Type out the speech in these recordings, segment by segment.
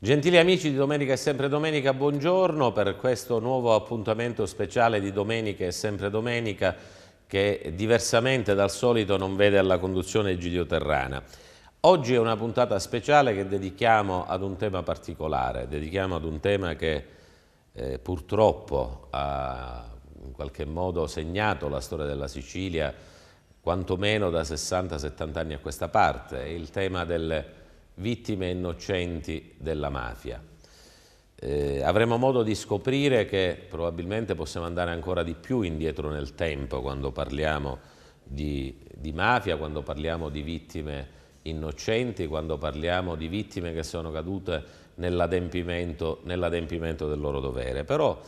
Gentili amici di Domenica è sempre domenica, buongiorno per questo nuovo appuntamento speciale di Domenica è sempre domenica che diversamente dal solito non vede alla conduzione Egidio Terrana. Oggi è una puntata speciale che dedichiamo ad un tema particolare, dedichiamo ad un tema che purtroppo ha in qualche modo segnato la storia della Sicilia quantomeno da 60-70 anni a questa parte, è il tema delle vittime innocenti della mafia. Avremo modo di scoprire che probabilmente possiamo andare ancora di più indietro nel tempo quando parliamo di mafia, quando parliamo di vittime innocenti, quando parliamo di vittime che sono cadute nell'adempimento del loro dovere. Però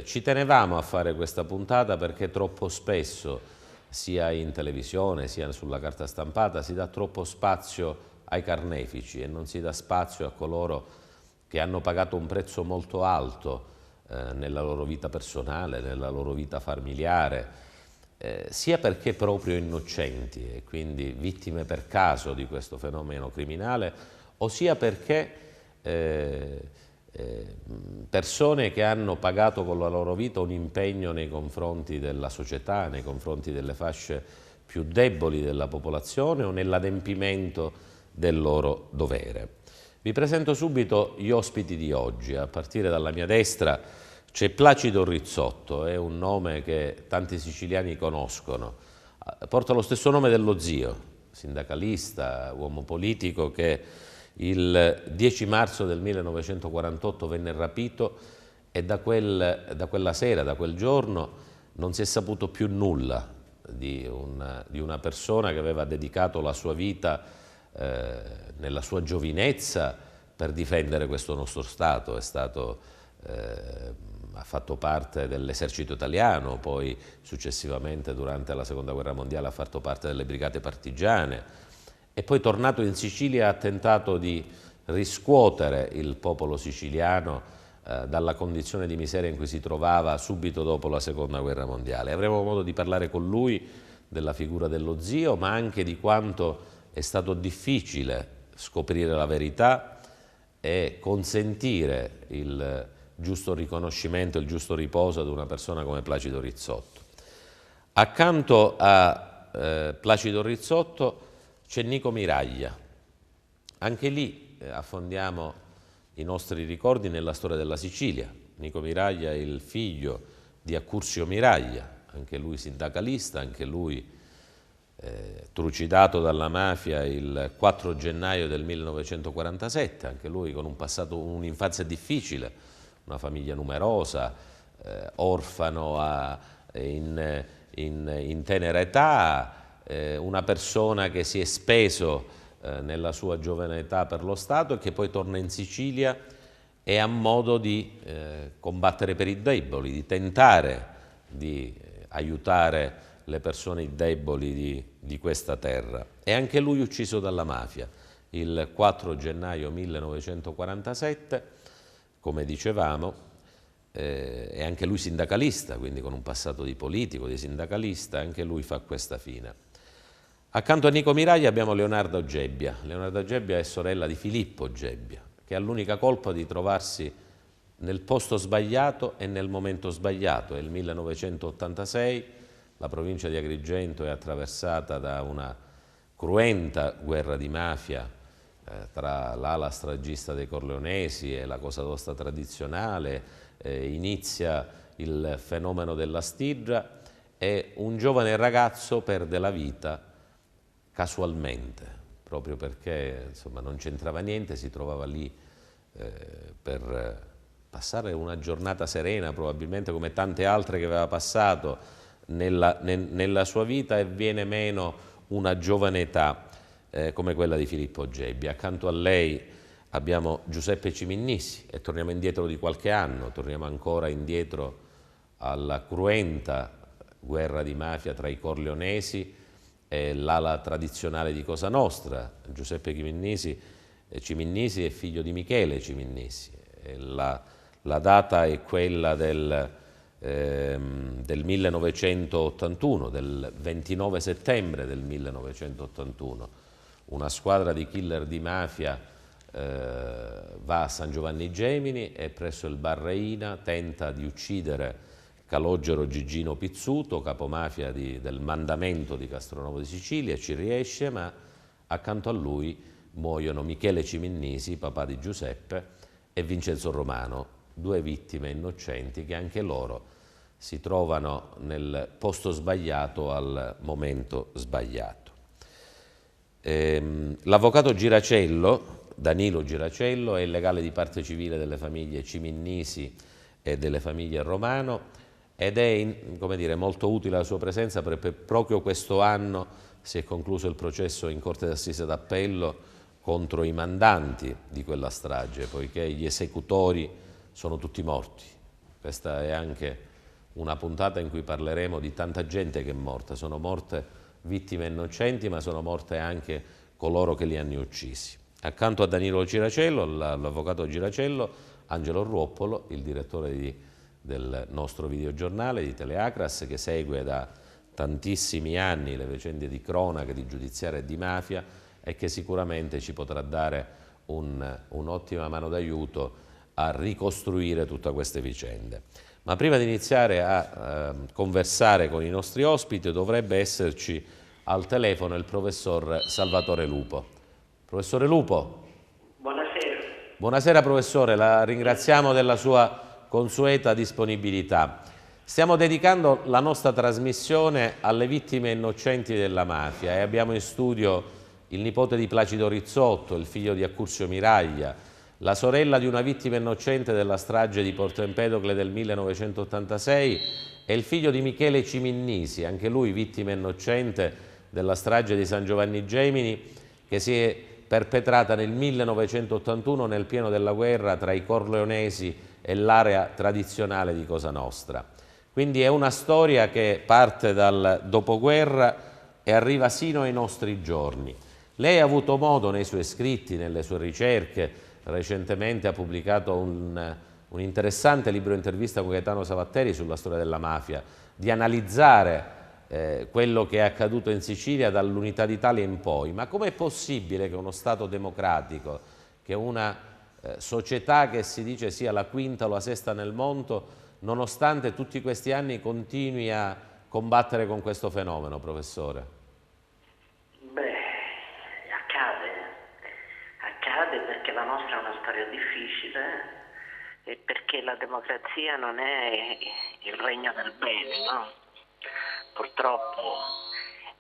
ci tenevamo a fare questa puntata perché troppo spesso, sia in televisione sia sulla carta stampata, si dà troppo spazio ai carnefici e non si dà spazio a coloro che hanno pagato un prezzo molto alto nella loro vita personale, nella loro vita familiare, sia perché proprio innocenti e quindi vittime per caso di questo fenomeno criminale, o sia perché persone che hanno pagato con la loro vita un impegno nei confronti della società, nei confronti delle fasce più deboli della popolazione o nell'adempimento del loro dovere. Vi presento subito gli ospiti di oggi. A partire dalla mia destra c'è Placido Rizzotto, è un nome che tanti siciliani conoscono. Porta lo stesso nome dello zio, sindacalista, uomo politico che il 10 marzo del 1948 venne rapito e da quella sera, da quel giorno, non si è saputo più nulla di una persona che aveva dedicato la sua vita nella sua giovinezza per difendere questo nostro Stato. Ha fatto parte dell'esercito italiano, poi successivamente durante la Seconda Guerra Mondiale ha fatto parte delle brigate partigiane e poi tornato in Sicilia ha tentato di riscuotere il popolo siciliano dalla condizione di miseria in cui si trovava subito dopo la Seconda Guerra Mondiale. Avremo modo di parlare con lui della figura dello zio, ma anche di quanto è stato difficile scoprire la verità e consentire il giusto riconoscimento, il giusto riposo ad una persona come Placido Rizzotto. Accanto a Placido Rizzotto c'è Nico Miraglia. Anche lì affondiamo i nostri ricordi nella storia della Sicilia. Nico Miraglia è il figlio di Accursio Miraglia, anche lui sindacalista, anche lui trucidato dalla mafia il 4 gennaio del 1947, anche lui con un passato, un'infanzia difficile, una famiglia numerosa, orfano in tenera età, una persona che si è speso nella sua giovane età per lo Stato e che poi torna in Sicilia e ha modo di combattere per i deboli, di tentare di aiutare le persone deboli di questa terra. E anche lui ucciso dalla mafia il 4 gennaio 1947, come dicevamo, e anche lui sindacalista, quindi con un passato di politico, di sindacalista, anche lui fa questa fine. Accanto a Nico Miraglia abbiamo Leonardo Gebbia. Leonardo Gebbia è sorella di Filippo Gebbia, che ha l'unica colpa di trovarsi nel posto sbagliato e nel momento sbagliato. È il 1986, la provincia di Agrigento è attraversata da una cruenta guerra di mafia tra l'ala stragista dei Corleonesi e la Cosa Nostra tradizionale, inizia il fenomeno della stidra e un giovane ragazzo perde la vita casualmente, proprio perché insomma, non c'entrava niente, si trovava lì per passare una giornata serena, probabilmente come tante altre che aveva passato nella sua vita, e viene meno una giovane età come quella di Filippo Gebbia. Accanto a lei abbiamo Giuseppe Ciminnissi e torniamo indietro di qualche anno, torniamo ancora indietro alla cruenta guerra di mafia tra i Corleonesi e l'ala tradizionale di Cosa Nostra. Giuseppe Ciminnissi è figlio di Michele Ciminnissi. La data è quella del 1981, del 29 settembre del 1981. Una squadra di killer di mafia va a San Giovanni Gemini e presso il bar Reina tenta di uccidere Calogero Gigino Pizzuto, capomafia del mandamento di Castronovo di Sicilia. Ci riesce, ma accanto a lui muoiono Michele Ciminnisi, papà di Giuseppe, e Vincenzo Romano, due vittime innocenti che anche loro si trovano nel posto sbagliato al momento sbagliato. L'avvocato Giracello, Danilo Giracello, è il legale di parte civile delle famiglie Ciminnisi e delle famiglie Romano ed è, come dire, molto utile la sua presenza perché proprio questo anno si è concluso il processo in Corte d'Assise d'Appello contro i mandanti di quella strage, poiché gli esecutori sono tutti morti. Questa è anche una puntata in cui parleremo di tanta gente che è morta. Sono morte vittime innocenti, ma sono morte anche coloro che li hanno uccisi. Accanto a Danilo Giracello, l'avvocato Giracello, Angelo Ruoppolo, il direttore del nostro videogiornale di Teleacras, che segue da tantissimi anni le vicende di cronaca, di giudiziaria e di mafia e che sicuramente ci potrà dare un'ottima mano d'aiuto a ricostruire tutte queste vicende. Ma prima di iniziare a conversare con i nostri ospiti dovrebbe esserci al telefono il professor Salvatore Lupo. Professore Lupo. Buonasera. Buonasera professore, la ringraziamo della sua consueta disponibilità. Stiamo dedicando la nostra trasmissione alle vittime innocenti della mafia e abbiamo in studio il nipote di Placido Rizzotto, il figlio di Accursio Miraglia, la sorella di una vittima innocente della strage di Porto Empedocle del 1986 e il figlio di Michele Ciminnisi, anche lui vittima innocente della strage di San Giovanni Gemini, che si è perpetrata nel 1981 nel pieno della guerra tra i corleonesi e l'area tradizionale di Cosa Nostra. Quindi è una storia che parte dal dopoguerra e arriva sino ai nostri giorni. Lei ha avuto modo nei suoi scritti, nelle sue ricerche, recentemente ha pubblicato un interessante libro intervista con Gaetano Savatteri sulla storia della mafia, di analizzare quello che è accaduto in Sicilia dall'Unità d'Italia in poi. Ma com'è possibile che uno Stato democratico, che una società che si dice sia la quinta o la sesta nel mondo, nonostante tutti questi anni continui a combattere con questo fenomeno, professore? Accade perché la nostra è una storia difficile e perché la democrazia non è il regno del bene, no? Purtroppo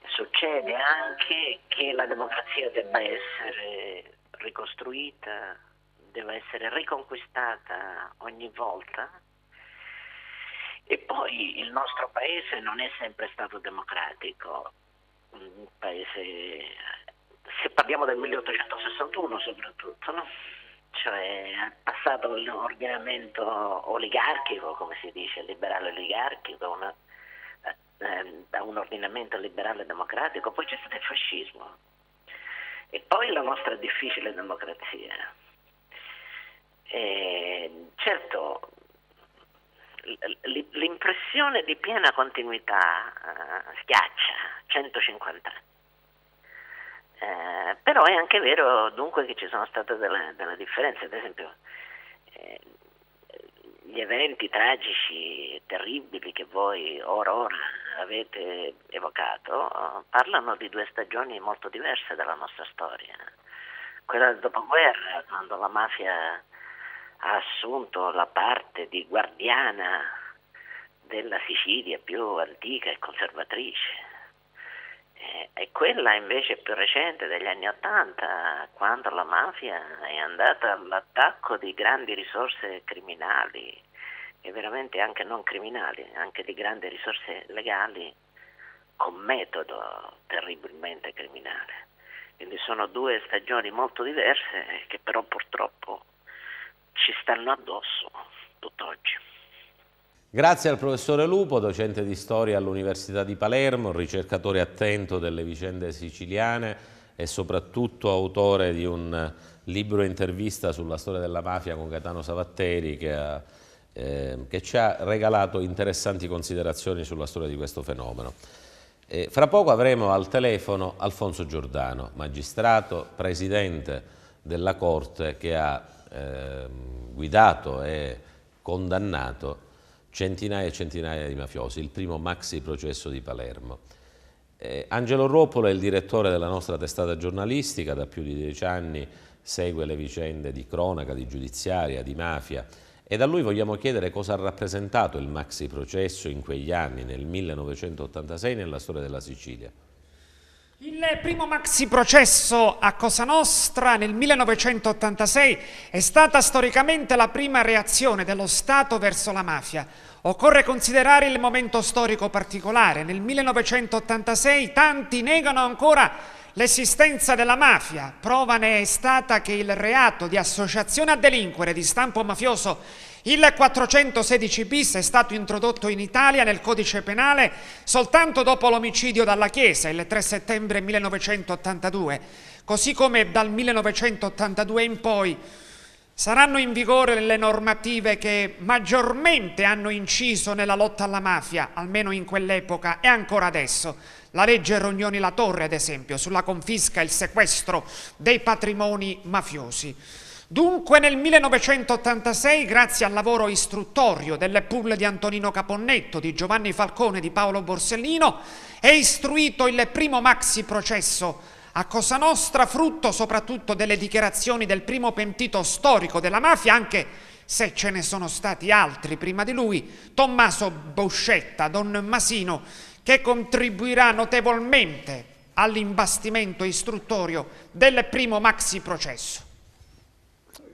succede anche che la democrazia debba essere ricostruita, deve essere riconquistata ogni volta. E poi il nostro paese non è sempre stato democratico, un paese, se parliamo del 1861 soprattutto, no? Cioè è passato l'ordinamento oligarchico, come si dice, liberale oligarchico, da un ordinamento liberale democratico, poi c'è stato il fascismo e poi la nostra difficile democrazia. Certo, l'impressione di piena continuità schiaccia 150 anni. Però è anche vero dunque che ci sono state delle differenze, ad esempio gli eventi tragici, terribili che voi ora avete evocato parlano di due stagioni molto diverse della nostra storia. Quella del dopoguerra, quando la mafia ha assunto la parte di guardiana della Sicilia più antica e conservatrice, e quella invece più recente degli anni '80, quando la mafia è andata all'attacco di grandi risorse criminali e veramente anche non criminali, anche di grandi risorse legali con metodo terribilmente criminale. Quindi sono due stagioni molto diverse che però purtroppo ci stanno addosso tutt'oggi. Grazie al professore Lupo, docente di storia all'Università di Palermo, ricercatore attento delle vicende siciliane e soprattutto autore di un libro intervista sulla storia della mafia con Gaetano Savatteri che ci ha regalato interessanti considerazioni sulla storia di questo fenomeno. Fra poco avremo al telefono Alfonso Giordano, magistrato, presidente della Corte che ha guidato e condannato centinaia e centinaia di mafiosi, il primo maxi processo di Palermo. Angelo Ruopolo è il direttore della nostra testata giornalistica, da più di 10 anni segue le vicende di cronaca, di giudiziaria, di mafia, e da lui vogliamo chiedere cosa ha rappresentato il maxi processo in quegli anni, nel 1986, nella storia della Sicilia. Il primo maxi processo a Cosa Nostra nel 1986 è stata storicamente la prima reazione dello Stato verso la mafia. Occorre considerare il momento storico particolare. Nel 1986 tanti negano ancora l'esistenza della mafia. Prova ne è stata che il reato di associazione a delinquere di stampo mafioso, il 416 bis, è stato introdotto in Italia nel codice penale soltanto dopo l'omicidio dalla Chiesa, il 3 settembre 1982, così come dal 1982 in poi saranno in vigore le normative che maggiormente hanno inciso nella lotta alla mafia, almeno in quell'epoca e ancora adesso. La legge Rognoni-La Torre, ad esempio, sulla confisca e il sequestro dei patrimoni mafiosi. Dunque nel 1986, grazie al lavoro istruttorio delle pool di Antonino Caponnetto, di Giovanni Falcone e di Paolo Borsellino, è istruito il primo maxi processo a Cosa Nostra, frutto soprattutto delle dichiarazioni del primo pentito storico della mafia, anche se ce ne sono stati altri prima di lui, Tommaso Buscetta, Don Masino, che contribuirà notevolmente all'imbastimento istruttorio del primo maxi processo.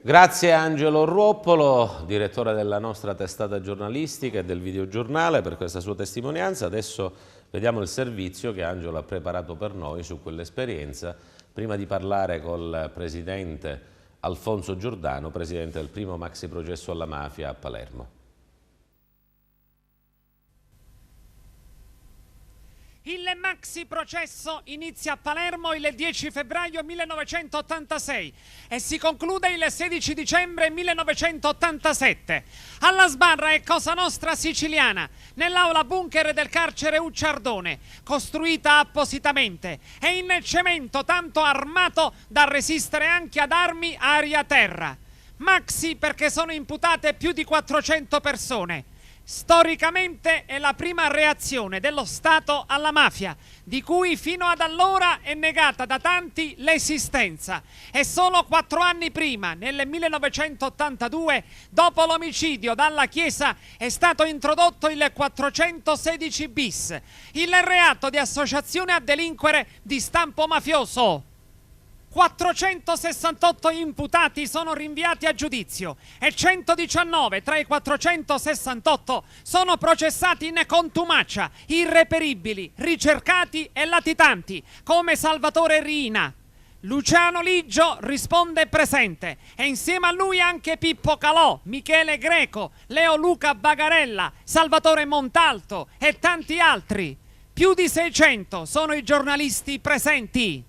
Grazie Angelo Ruopolo, direttore della nostra testata giornalistica e del videogiornale, per questa sua testimonianza. Adesso vediamo il servizio che Angelo ha preparato per noi su quell'esperienza, prima di parlare col presidente Alfonso Giordano, presidente del primo maxi processo alla mafia a Palermo. Il maxi processo inizia a Palermo il 10 febbraio 1986 e si conclude il 16 dicembre 1987. Alla sbarra è Cosa Nostra siciliana, nell'aula bunker del carcere Ucciardone, costruita appositamente e in cemento tanto armato da resistere anche ad armi aria-terra. Maxi perché sono imputate più di 400 persone. Storicamente è la prima reazione dello Stato alla mafia, di cui fino ad allora è negata da tanti l'esistenza. E solo 4 anni prima, nel 1982, dopo l'omicidio dalla Chiesa, è stato introdotto il 416 bis, il reato di associazione a delinquere di stampo mafioso. 468 imputati sono rinviati a giudizio e 119 tra i 468 sono processati in contumacia, irreperibili, ricercati e latitanti, come Salvatore Riina. Luciano Liggio risponde presente e insieme a lui anche Pippo Calò, Michele Greco, Leo Luca Bagarella, Salvatore Montalto e tanti altri. Più di 600 sono i giornalisti presenti.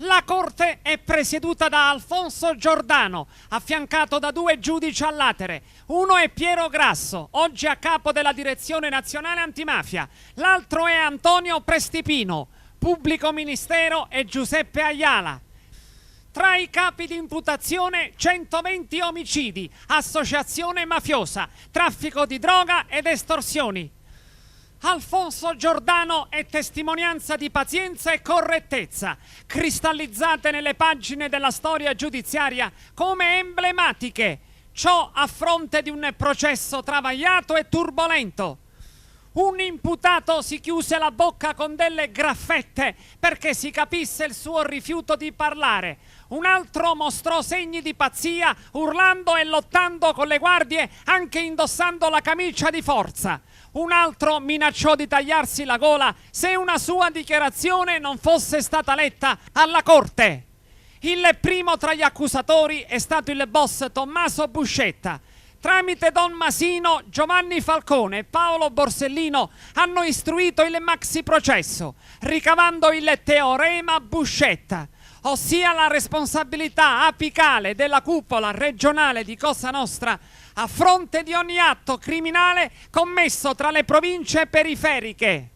La Corte è presieduta da Alfonso Giordano, affiancato da 2 giudici a latere. Uno è Piero Grasso, oggi a capo della Direzione Nazionale Antimafia. L'altro è Antonio Prestipino, pubblico ministero, e Giuseppe Ayala. Tra i capi di imputazione 120 omicidi, associazione mafiosa, traffico di droga ed estorsioni. Alfonso Giordano è testimonianza di pazienza e correttezza, cristallizzate nelle pagine della storia giudiziaria come emblematiche. Ciò a fronte di un processo travagliato e turbolento. Un imputato si chiuse la bocca con delle graffette perché si capisse il suo rifiuto di parlare. Un altro mostrò segni di pazzia, urlando e lottando con le guardie, anche indossando la camicia di forza. Un altro minacciò di tagliarsi la gola se una sua dichiarazione non fosse stata letta alla Corte. Il primo tra gli accusatori è stato il boss Tommaso Buscetta. Tramite Don Masino, Giovanni Falcone e Paolo Borsellino hanno istruito il maxi processo, ricavando il teorema Buscetta, ossia la responsabilità apicale della cupola regionale di Cosa Nostra a fronte di ogni atto criminale commesso tra le province periferiche.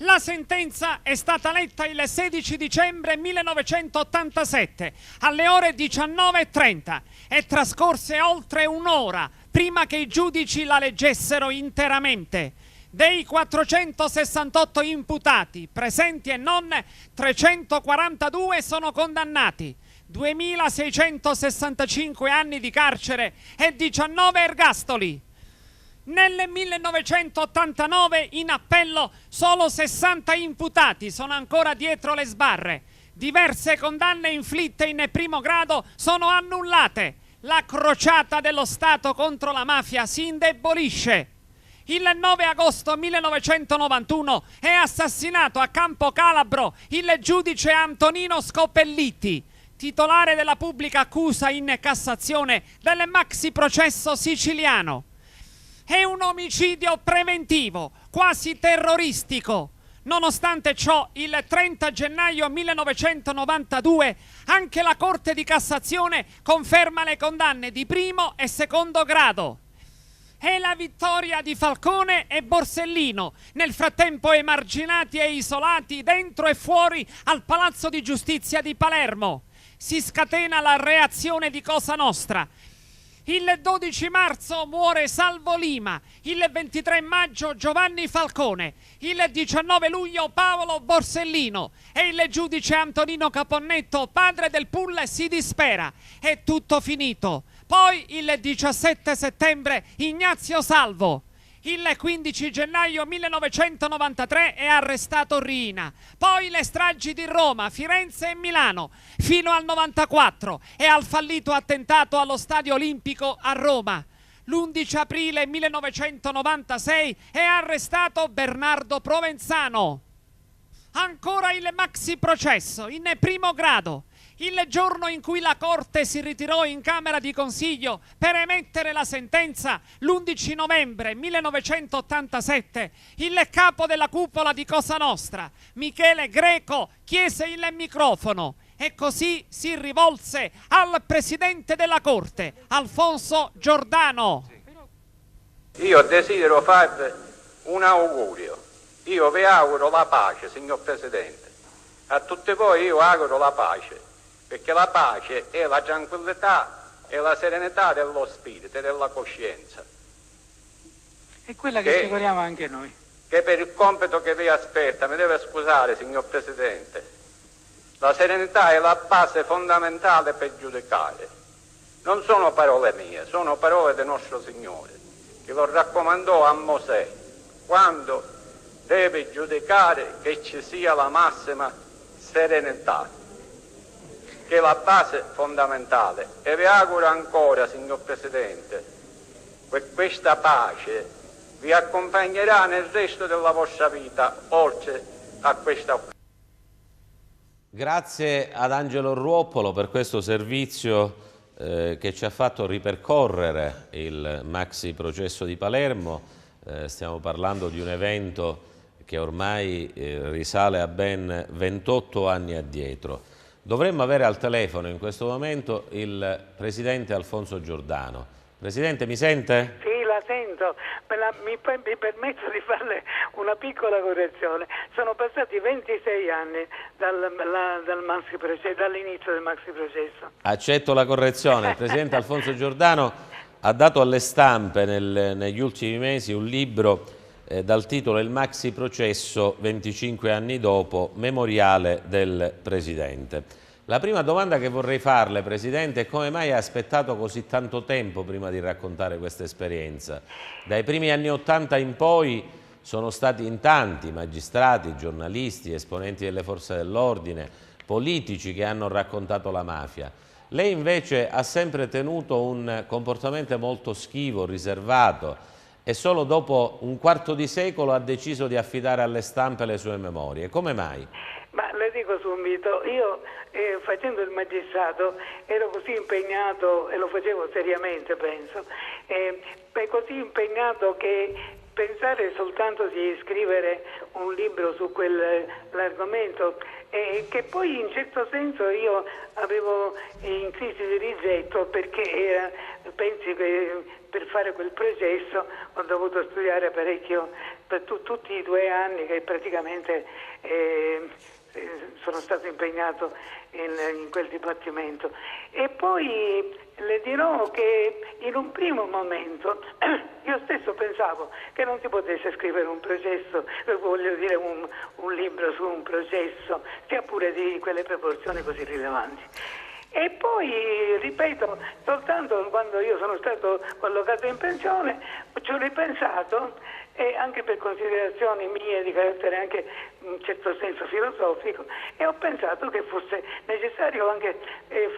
La sentenza è stata letta il 16 dicembre 1987 alle ore 19:30 e trascorse oltre un'ora prima che i giudici la leggessero interamente. Dei 468 imputati, presenti e non, 342 sono condannati, 2.665 anni di carcere e 19 ergastoli. Nel 1989 in appello solo 60 imputati sono ancora dietro le sbarre. Diverse condanne inflitte in primo grado sono annullate. La crociata dello Stato contro la mafia si indebolisce. Il 9 agosto 1991 è assassinato a Campo Calabro il giudice Antonino Scopelliti, titolare della pubblica accusa in Cassazione del maxi processo siciliano. È un omicidio preventivo, quasi terroristico. Nonostante ciò, il 30 gennaio 1992 anche la Corte di Cassazione conferma le condanne di primo e secondo grado. È la vittoria di Falcone e Borsellino, nel frattempo emarginati e isolati dentro e fuori al Palazzo di Giustizia di Palermo. Si scatena la reazione di Cosa Nostra. Il 12 marzo muore Salvo Lima, il 23 maggio Giovanni Falcone, il 19 luglio Paolo Borsellino e il giudice Antonino Caponnetto, padre del Pull, si dispera. È tutto finito. Poi il 17 settembre Ignazio Salvo. Il 15 gennaio 1993 è arrestato Riina, poi le stragi di Roma, Firenze e Milano, fino al 94 e al fallito attentato allo Stadio Olimpico a Roma. L'11 aprile 1996 è arrestato Bernardo Provenzano. Ancora il maxi processo in primo grado. Il giorno in cui la Corte si ritirò in Camera di Consiglio per emettere la sentenza, l'11 novembre 1987, il capo della cupola di Cosa Nostra, Michele Greco, chiese il microfono e così si rivolse al Presidente della Corte, Alfonso Giordano. Io desidero farvi un augurio. Io vi auguro la pace, signor Presidente. A tutti voi io auguro la pace. Perché la pace è la tranquillità e la serenità dello spirito e della coscienza. È quella che ci auguriamo anche noi. Che per il compito che vi aspetta, mi deve scusare, signor Presidente, la serenità è la base fondamentale per giudicare. Non sono parole mie, sono parole del nostro Signore, che lo raccomandò a Mosè, quando deve giudicare che ci sia la massima serenità, che è la base fondamentale. E vi auguro ancora, signor Presidente, che questa pace vi accompagnerà nel resto della vostra vita, oltre a questa occasione. Grazie ad Angelo Ruoppolo per questo servizio che ci ha fatto ripercorrere il maxi processo di Palermo. Stiamo parlando di un evento che ormai risale a ben 28 anni addietro. Dovremmo avere al telefono in questo momento il Presidente Alfonso Giordano. Presidente, mi sente? Sì, la sento. Mi permetto di farle una piccola correzione. Sono passati 26 anni dall'inizio del maxi processo. Accetto la correzione. Il Presidente Alfonso Giordano ha dato alle stampe negli ultimi mesi un libro dal titolo Il maxi processo 25 anni dopo, memoriale del Presidente. La prima domanda che vorrei farle, Presidente, è come mai ha aspettato così tanto tempo prima di raccontare questa esperienza? Dai primi anni '80 in poi sono stati in tanti magistrati, giornalisti, esponenti delle forze dell'ordine, politici che hanno raccontato la mafia. Lei invece ha sempre tenuto un comportamento molto schivo, riservato, e solo dopo un quarto di secolo ha deciso di affidare alle stampe le sue memorie. Come mai? Ma le dico subito, io facendo il magistrato ero così impegnato, e lo facevo seriamente penso, così impegnato che pensare soltanto di scrivere un libro su quell'argomento, che poi in certo senso io avevo in crisi di rigetto, perché pensi che per fare quel processo ho dovuto studiare parecchio per tutti i 2 anni che praticamente sono stato impegnato in quel dipartimento. E poi le dirò che in un primo momento io stesso pensavo che non si potesse scrivere un processo, voglio dire un libro su un processo, sia pure di quelle proporzioni così rilevanti. E poi, ripeto, soltanto quando io sono stato collocato in pensione ci ho ripensato, e anche per considerazioni mie di carattere anche in un certo senso filosofico, e ho pensato che fosse necessario anche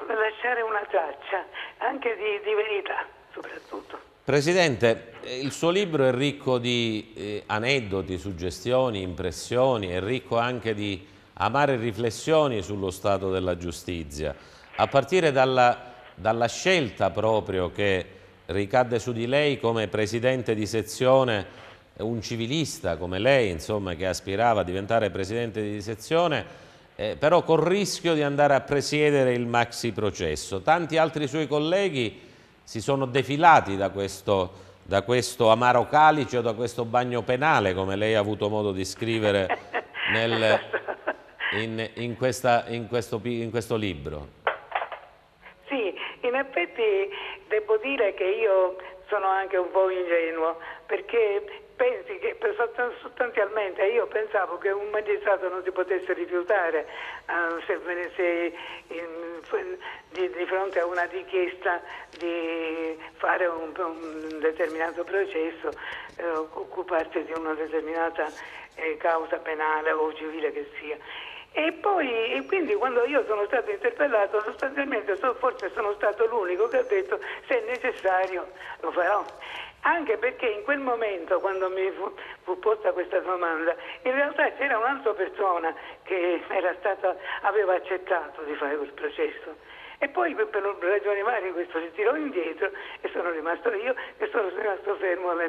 lasciare una traccia anche di verità soprattutto. Presidente, il suo libro è ricco di aneddoti, suggestioni, impressioni, è ricco anche di amare riflessioni sullo stato della giustizia, a partire dalla scelta proprio che ricadde su di lei come presidente di sezione, un civilista come lei, insomma, che aspirava a diventare presidente di sezione, però col rischio di andare a presiedere il maxi processo. Tanti altri suoi colleghi si sono defilati da questo amaro calice o da questo bagno penale, come lei ha avuto modo di scrivere in questo libro. Sì, in effetti devo dire che io sono anche un po' ingenuo, perché pensi che sostanzialmente io pensavo che un magistrato non si potesse rifiutare di fronte a una richiesta di fare un determinato processo, occuparsi di una determinata causa penale o civile che sia. E quindi quando io sono stato interpellato, sostanzialmente forse sono stato l'unico che ha detto: se è necessario lo farò. Anche perché in quel momento, quando mi fu posta questa domanda, in realtà c'era un'altra persona che aveva accettato di fare quel processo. E poi per ragioni varie questo si tirò indietro e sono rimasto io, e sono rimasto fermo alla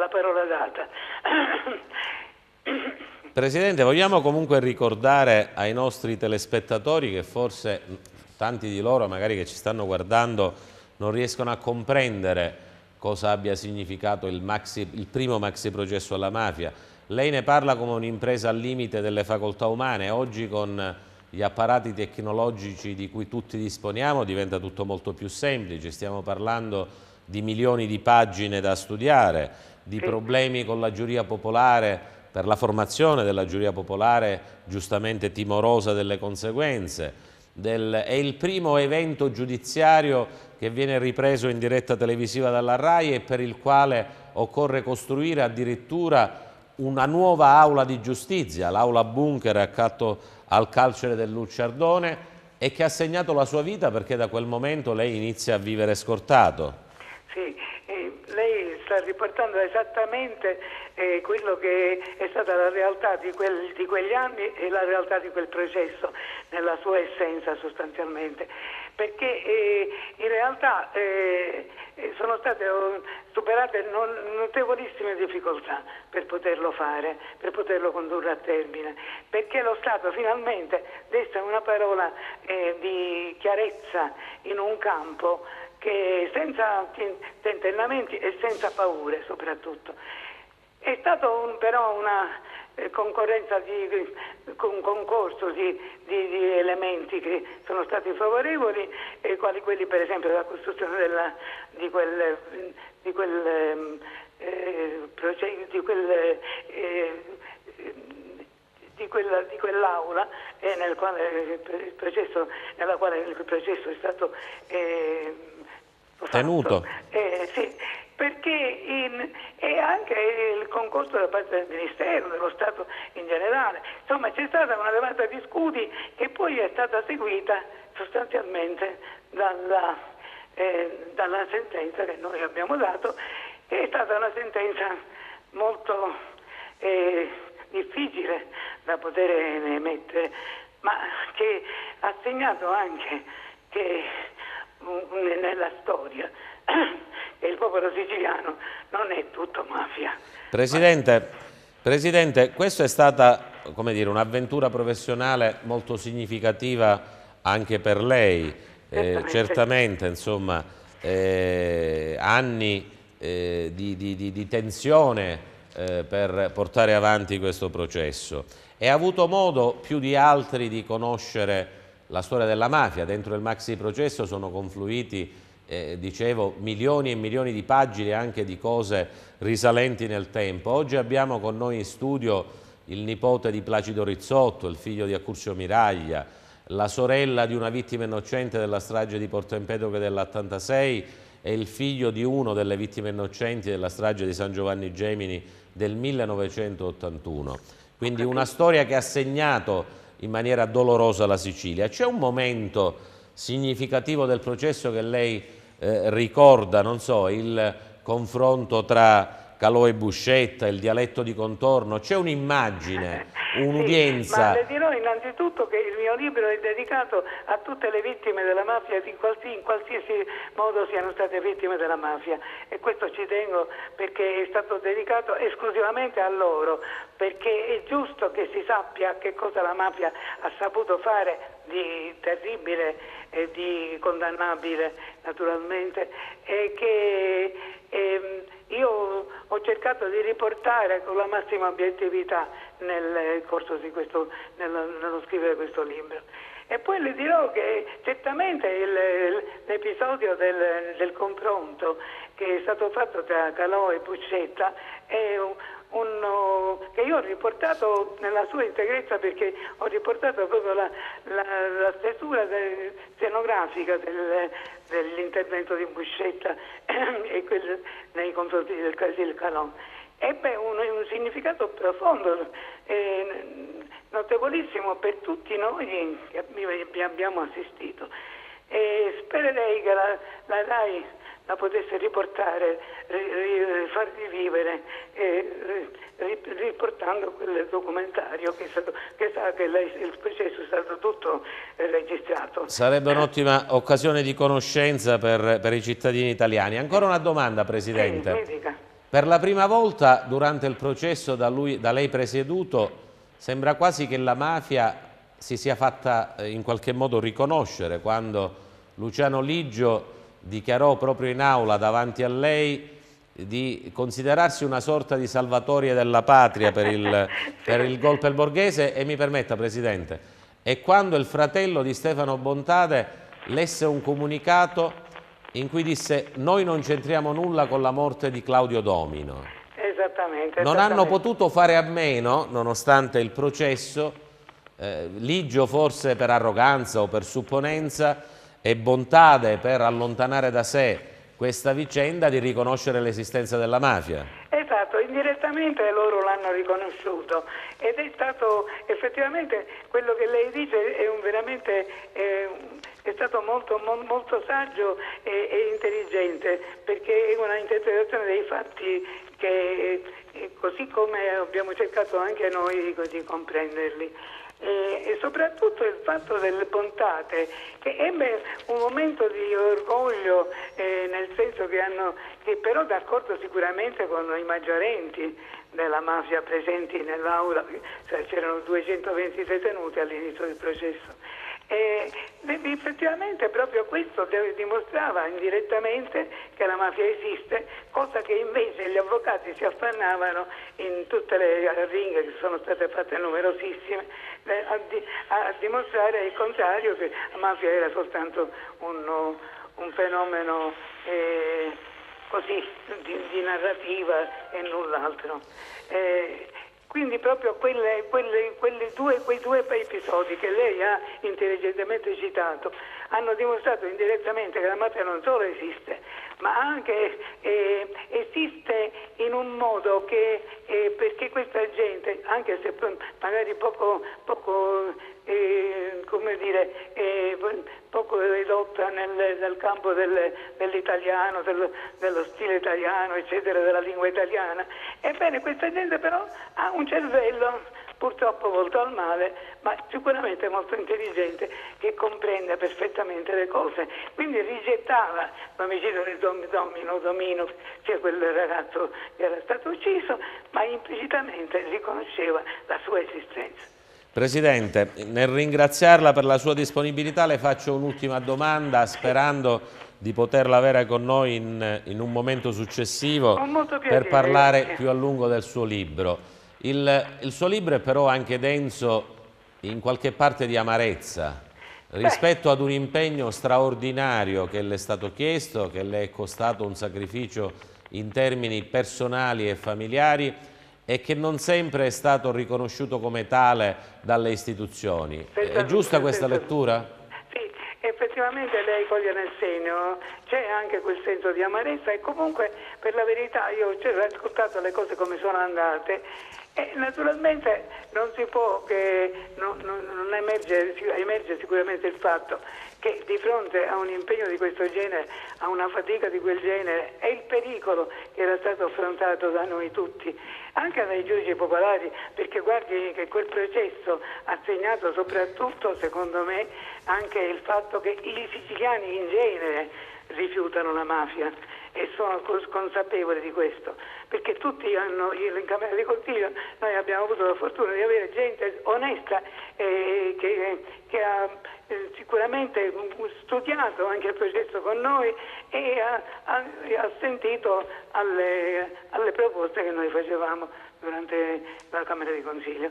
parola data. Presidente, vogliamo comunque ricordare ai nostri telespettatori, che forse tanti di loro magari che ci stanno guardando non riescono a comprendere cosa abbia significato il primo maxi processo alla mafia. Lei ne parla come un'impresa al limite delle facoltà umane. Oggi con gli apparati tecnologici di cui tutti disponiamo diventa tutto molto più semplice. Stiamo parlando di milioni di pagine da studiare, di problemi con la giuria popolare, per la formazione della giuria popolare giustamente timorosa delle conseguenze. È il primo evento giudiziario che viene ripreso in diretta televisiva dalla RAI e per il quale occorre costruire addirittura una nuova aula di giustizia, l'aula bunker accanto al carcere del Lucciardone, e che ha segnato la sua vita, perché da quel momento lei inizia a vivere scortato. Sì, lei sta riportando esattamente quello che è stata la realtà di quegli anni e la realtà di quel processo nella sua essenza sostanzialmente, perché in realtà sono state superate notevolissime difficoltà per poterlo fare, per poterlo condurre a termine, perché lo Stato finalmente desta una parola di chiarezza in un campo che senza tentennamenti e senza paure soprattutto. È stato però una concorrenza un concorso di elementi che sono stati favorevoli, quali quelli per esempio della costruzione di quell'aula nella quale il processo è stato tenuto. Sì, perché e anche il concorso da parte del Ministero, dello Stato in generale. Insomma, c'è stata una levata di scudi che poi è stata seguita sostanzialmente dalla sentenza che noi abbiamo dato, che è stata una sentenza molto difficile da poter emettere, ma che ha segnato anche che nella storia che il popolo siciliano non è tutto mafia. Presidente, questa è stata, come dire, un'avventura professionale molto significativa anche per lei. Certamente, insomma, anni di tensione per portare avanti questo processo e ha avuto modo più di altri di conoscere la storia della mafia. Dentro il maxi processo sono confluiti, dicevo, milioni e milioni di pagine anche di cose risalenti nel tempo. Oggi abbiamo con noi in studio il nipote di Placido Rizzotto, il figlio di Accurcio Miraglia, la sorella di una vittima innocente della strage di Porto Empedocle dell'86 e il figlio di uno delle vittime innocenti della strage di San Giovanni Gemini del 1981. Quindi una storia che ha segnato in maniera dolorosa la Sicilia. C'è un momento significativo del processo che lei ricorda, non so, il confronto tra Calò e Buscetta, il dialetto di contorno, c'è un'immagine, un'udienza? Sì, ma le dirò innanzitutto che il mio libro è dedicato a tutte le vittime della mafia, in qualsiasi modo siano state vittime della mafia, e questo ci tengo perché è stato dedicato esclusivamente a loro, perché è giusto che si sappia che cosa la mafia ha saputo fare di terribile e di condannabile naturalmente, e che io ho cercato di riportare con la massima obiettività nel corso di nello scrivere questo libro. E poi le dirò che certamente l'episodio del confronto che è stato fatto tra Calò e Buscetta è che io ho riportato nella sua interezza, perché ho riportato proprio la stesura scenografica dell'intervento di Buscetta e nei confronti del Calò. Ebbe un significato profondo, notevolissimo per tutti noi che abbiamo assistito. E spererei che la RAI la potesse riportare, far rivivere, riportando quel documentario che sa che il processo è stato tutto registrato. Sarebbe un'ottima occasione di conoscenza per i cittadini italiani. Ancora una domanda, Presidente. Sì, per la prima volta durante il processo da lei presieduto sembra quasi che la mafia si sia fatta in qualche modo riconoscere quando Luciano Liggio dichiarò proprio in aula davanti a lei di considerarsi una sorta di salvatore della patria per il golpe al Borghese, e mi permetta, Presidente, e quando il fratello di Stefano Bontade lesse un comunicato in cui disse: noi non c'entriamo nulla con la morte di Claudio Domino. Esattamente. Non hanno potuto fare a meno, nonostante il processo, Liggio forse per arroganza o per supponenza e Bontade per allontanare da sé questa vicenda, di riconoscere l'esistenza della mafia. Esatto, indirettamente loro l'hanno riconosciuto, ed è stato effettivamente quello che lei dice, è stato molto saggio e intelligente, perché è una interpretazione dei fatti che così come abbiamo cercato anche noi di comprenderli. E soprattutto il fatto del Bontade, che ebbe un momento di orgoglio, nel senso che però d'accordo sicuramente con i maggiorenti della mafia presenti nell'aula, cioè c'erano 220 detenuti all'inizio del processo. Effettivamente proprio questo dimostrava indirettamente che la mafia esiste, cosa che invece gli avvocati si affannavano in tutte le arringhe, che sono state fatte numerosissime, a dimostrare il contrario, che la mafia era soltanto un fenomeno così di narrativa e null'altro. Quindi proprio quei due episodi che lei ha intelligentemente citato hanno dimostrato indirettamente che la mafia non solo esiste, ma anche esiste in un modo che perché questa gente, anche se magari poco ridotta nel campo dell'italiano, dello stile italiano, eccetera, della lingua italiana, ebbene questa gente però ha un cervello purtroppo volto al male, ma sicuramente molto intelligente, che comprende perfettamente le cose. Quindi rigettava l'omicidio di Domino, sia quel ragazzo che era stato ucciso, ma implicitamente riconosceva la sua esistenza. Presidente, nel ringraziarla per la sua disponibilità le faccio un'ultima domanda, sperando di poterla avere con noi in un momento successivo per piacere, parlare grazie. più a lungo del suo libro. Il suo libro è però anche denso in qualche parte di amarezza rispetto ad un impegno straordinario che le è stato chiesto, che le è costato un sacrificio in termini personali e familiari e che non sempre è stato riconosciuto come tale dalle istituzioni. È giusta questa lettura? Effettivamente lei coglie nel segno, c'è anche quel senso di amarezza e comunque per la verità io ho ascoltato le cose come sono andate e naturalmente non si può che non emerge sicuramente il fatto che di fronte a un impegno di questo genere, a una fatica di quel genere e il pericolo che era stato affrontato da noi tutti, anche dai giudici popolari, perché guardi che quel processo ha segnato soprattutto, secondo me, anche il fatto che i siciliani in genere rifiutano la mafia e sono consapevoli di questo, perché tutti hanno, in Camera di Consiglio noi abbiamo avuto la fortuna di avere gente onesta che ha sicuramente studiato anche il processo con noi e ha sentito alle proposte che noi facevamo durante la Camera di Consiglio.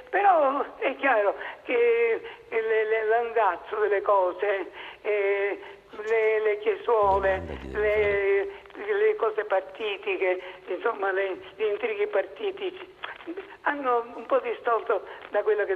Però è chiaro che l'andazzo delle cose, le chiesuole, le cose partitiche, insomma gli intrighi partitici hanno un po' distolto da quello che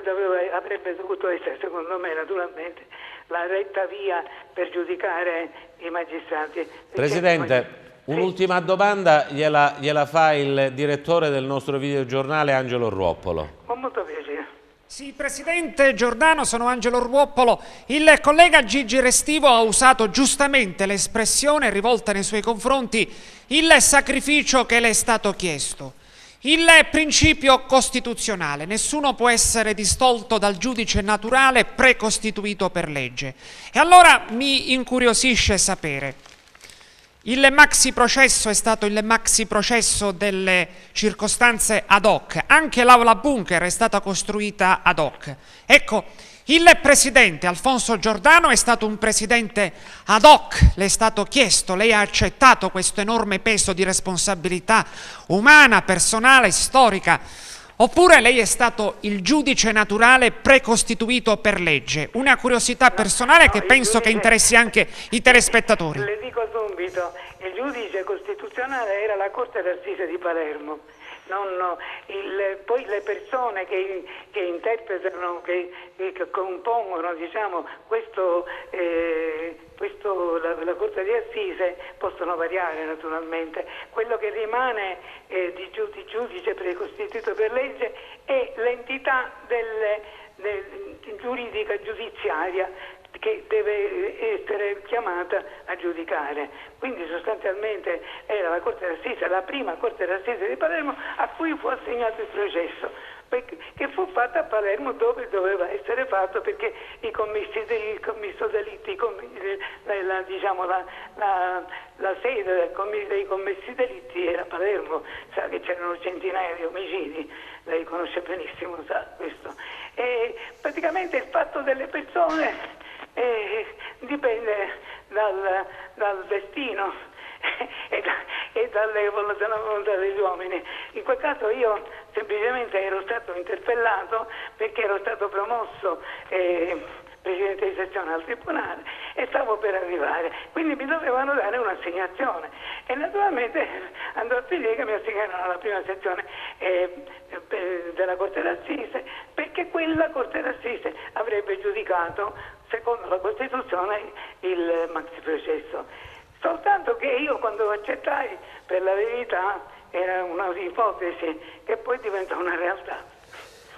avrebbe dovuto essere, secondo me naturalmente, la retta via per giudicare i magistrati. Presidente, un'ultima domanda gliela fa il direttore del nostro videogiornale Angelo Ruoppolo. Con molto piacere. Sì, Presidente Giordano, sono Angelo Ruoppolo. Il collega Gigi Restivo ha usato giustamente l'espressione rivolta nei suoi confronti il sacrificio che le è stato chiesto. Il principio costituzionale, nessuno può essere distolto dal giudice naturale precostituito per legge. E allora mi incuriosisce sapere, il maxi processo è stato il maxi processo delle circostanze ad hoc, anche l'aula bunker è stata costruita ad hoc. Ecco, il presidente Alfonso Giordano è stato un presidente ad hoc, le è stato chiesto, lei ha accettato questo enorme peso di responsabilità umana, personale, storica, oppure lei è stato il giudice naturale precostituito per legge? Una curiosità personale che penso che interessi anche i telespettatori. Le dico subito, il giudice costituzionale era la Corte d'Assise di Palermo. Poi le persone che interpretano, che compongono diciamo, la Corte di Assise possono variare naturalmente. Quello che rimane di giudice precostituito per legge è l'entità giuridica giudiziaria che deve essere chiamata a giudicare. Quindi sostanzialmente era la Corte d'Assise, la prima Corte d'Assise di Palermo a cui fu assegnato il processo, che fu fatto a Palermo dove doveva essere fatto perché il commisso delitti, la sede dei commessi delitti era a Palermo, sa che c'erano centinaia di omicidi, lei conosce benissimo, sa questo. E praticamente il fatto delle persone dipende dal destino e dalla volontà degli uomini. In quel caso io semplicemente ero stato interpellato perché ero stato promosso presidente di sezione al tribunale e stavo per arrivare, quindi mi dovevano dare un'assegnazione e naturalmente andò a finire che mi assegnarono alla prima sezione della Corte d'Assise, perché quella Corte d'Assise avrebbe giudicato secondo la Costituzione il maxi processo. Soltanto che io quando accettai, per la verità, era un'ipotesi che poi diventa una realtà.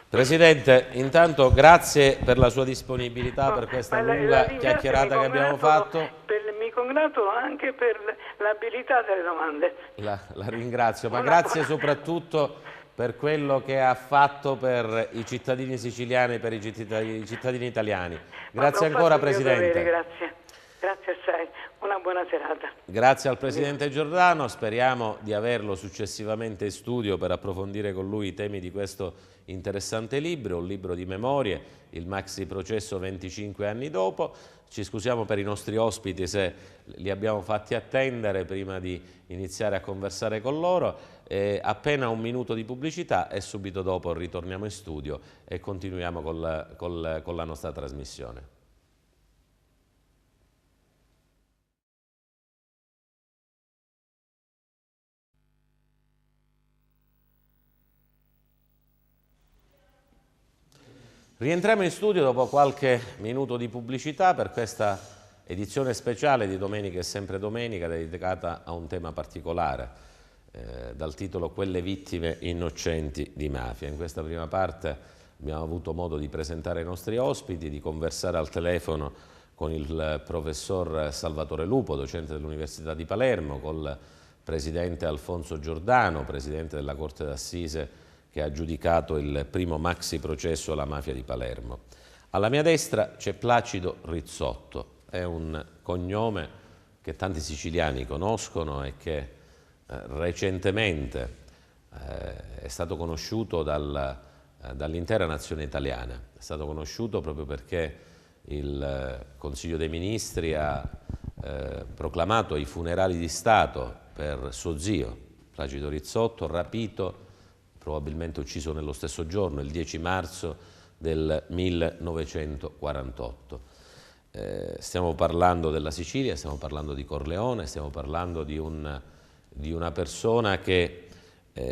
Presidente, intanto grazie per la sua disponibilità, per questa lunga chiacchierata che abbiamo fatto. Mi congratulo anche per l'abilità delle domande. La ringrazio, ma grazie soprattutto per quello che ha fatto per i cittadini siciliani e per i cittadini italiani. Grazie ancora, Presidente. Grazie assai. Una buona serata. Grazie al Presidente Giordano, speriamo di averlo successivamente in studio per approfondire con lui i temi di questo interessante libro, un libro di memorie, il maxi processo 25 anni dopo. Ci scusiamo per i nostri ospiti se li abbiamo fatti attendere prima di iniziare a conversare con loro. Appena un minuto di pubblicità e subito dopo ritorniamo in studio e continuiamo con la nostra trasmissione. Rientriamo in studio dopo qualche minuto di pubblicità per questa edizione speciale di Domenica è sempre domenica, dedicata a un tema particolare, dal titolo Quelle vittime innocenti di mafia. In questa prima parte abbiamo avuto modo di presentare i nostri ospiti, di conversare al telefono con il professor Salvatore Lupo, docente dell'Università di Palermo, col presidente Alfonso Giordano, presidente della Corte d'Assise che ha giudicato il primo maxi processo alla mafia di Palermo. Alla mia destra c'è Placido Rizzotto, è un cognome che tanti siciliani conoscono e che recentemente è stato conosciuto dall'intera nazione italiana. È stato conosciuto proprio perché il Consiglio dei Ministri ha proclamato i funerali di Stato per suo zio, Placido Rizzotto, rapito, probabilmente ucciso nello stesso giorno, il 10 marzo del 1948. Stiamo parlando della Sicilia, stiamo parlando di Corleone, stiamo parlando di una persona che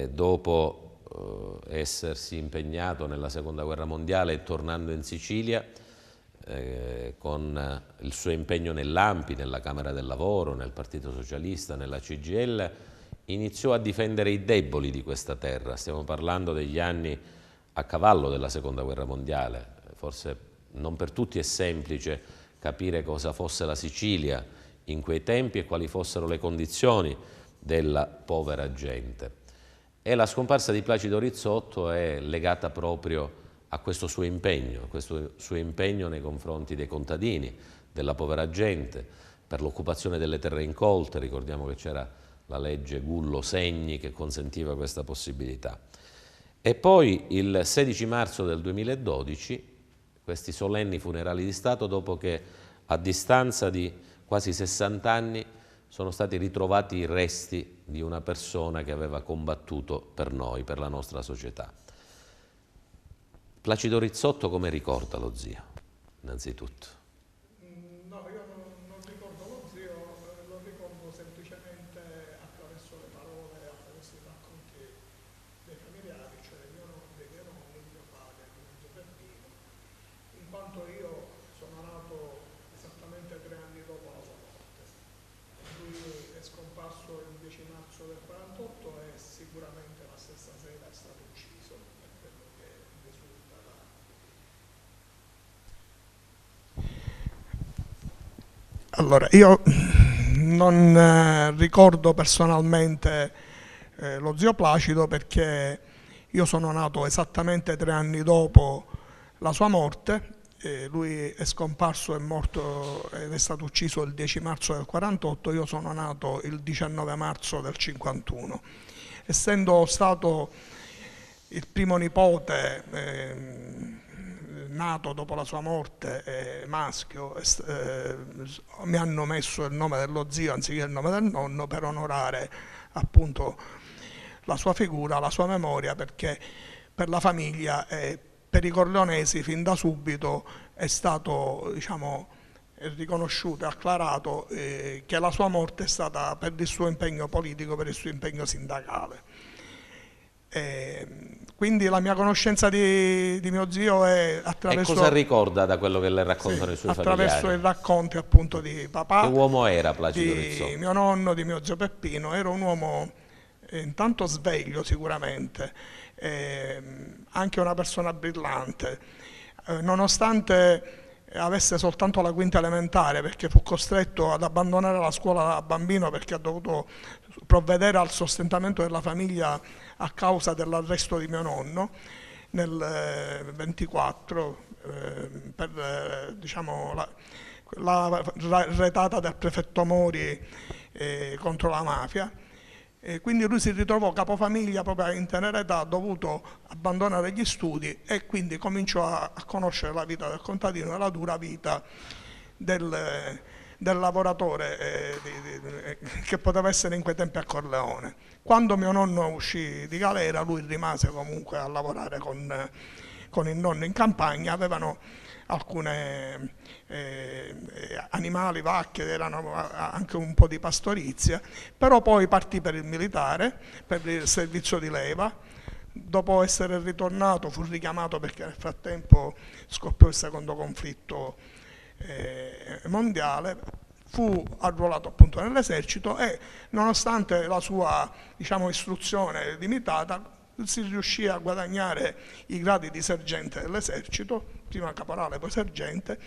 dopo essersi impegnato nella Seconda Guerra Mondiale e tornando in Sicilia, con il suo impegno nell'ANPI, nella Camera del Lavoro, nel Partito Socialista, nella CGIL, iniziò a difendere i deboli di questa terra. Stiamo parlando degli anni a cavallo della Seconda Guerra Mondiale. Forse non per tutti è semplice capire cosa fosse la Sicilia in quei tempi e quali fossero le condizioni della povera gente. E la scomparsa di Placido Rizzotto è legata proprio a questo suo impegno nei confronti dei contadini, della povera gente, per l'occupazione delle terre incolte. Ricordiamo che c'era la legge Gullo-Segni che consentiva questa possibilità. E poi il 16 marzo del 2012, questi solenni funerali di Stato, dopo che a distanza di quasi 60 anni sono stati ritrovati i resti di una persona che aveva combattuto per noi, per la nostra società. Placido Rizzotto come ricorda lo zio, innanzitutto? No, io non ricordo lo zio, lo ricordo semplicemente attraverso le parole, attraverso i racconti dei familiari, cioè dei miei nonni, mio padre, mio Peppino, in quanto io sono nato esattamente 3 anni dopo la sua morte. Lui è scomparso il 10 marzo del 48 e sicuramente la stessa sera è stato ucciso, per quello che risulta da... Allora, io non ricordo personalmente lo zio Placido perché io sono nato esattamente 3 anni dopo la sua morte. Lui è scomparso, è morto ed è stato ucciso il 10 marzo del 48, io sono nato il 19 marzo del 51. Essendo stato il primo nipote nato dopo la sua morte, maschio, mi hanno messo il nome dello zio anziché il nome del nonno per onorare appunto la sua figura, la sua memoria, perché per la famiglia per i corleonesi fin da subito è stato, diciamo, riconosciuto e acclarato che la sua morte è stata per il suo impegno politico, per il suo impegno sindacale. Quindi la mia conoscenza di mio zio è attraverso... E cosa ricorda da quello che le raccontano i suoi familiari? Attraverso i racconti appunto di papà, che uomo era Placido Rizzotto? Di mio nonno, di mio zio Peppino. Era un uomo intanto sveglio sicuramente, anche una persona brillante, nonostante avesse soltanto la quinta elementare, perché fu costretto ad abbandonare la scuola da bambino perché ha dovuto provvedere al sostentamento della famiglia a causa dell'arresto di mio nonno nel 24 per diciamo, la retata del prefetto Mori contro la mafia. Quindi lui si ritrovò capofamiglia proprio in tenera età, ha dovuto abbandonare gli studi e quindi cominciò a conoscere la vita del contadino e la dura vita del lavoratore che poteva essere in quei tempi a Corleone. Quando mio nonno uscì di galera, lui rimase comunque a lavorare con il nonno in campagna. Avevano alcune animali, vacche, erano anche un po' di pastorizia, però poi partì per il militare, per il servizio di leva. Dopo essere ritornato fu richiamato perché nel frattempo scoppiò il secondo conflitto mondiale, fu arruolato appunto nell'esercito e nonostante la sua, diciamo, istruzione limitata si riuscì a guadagnare i gradi di sergente dell'esercito, prima caporale poi sergente,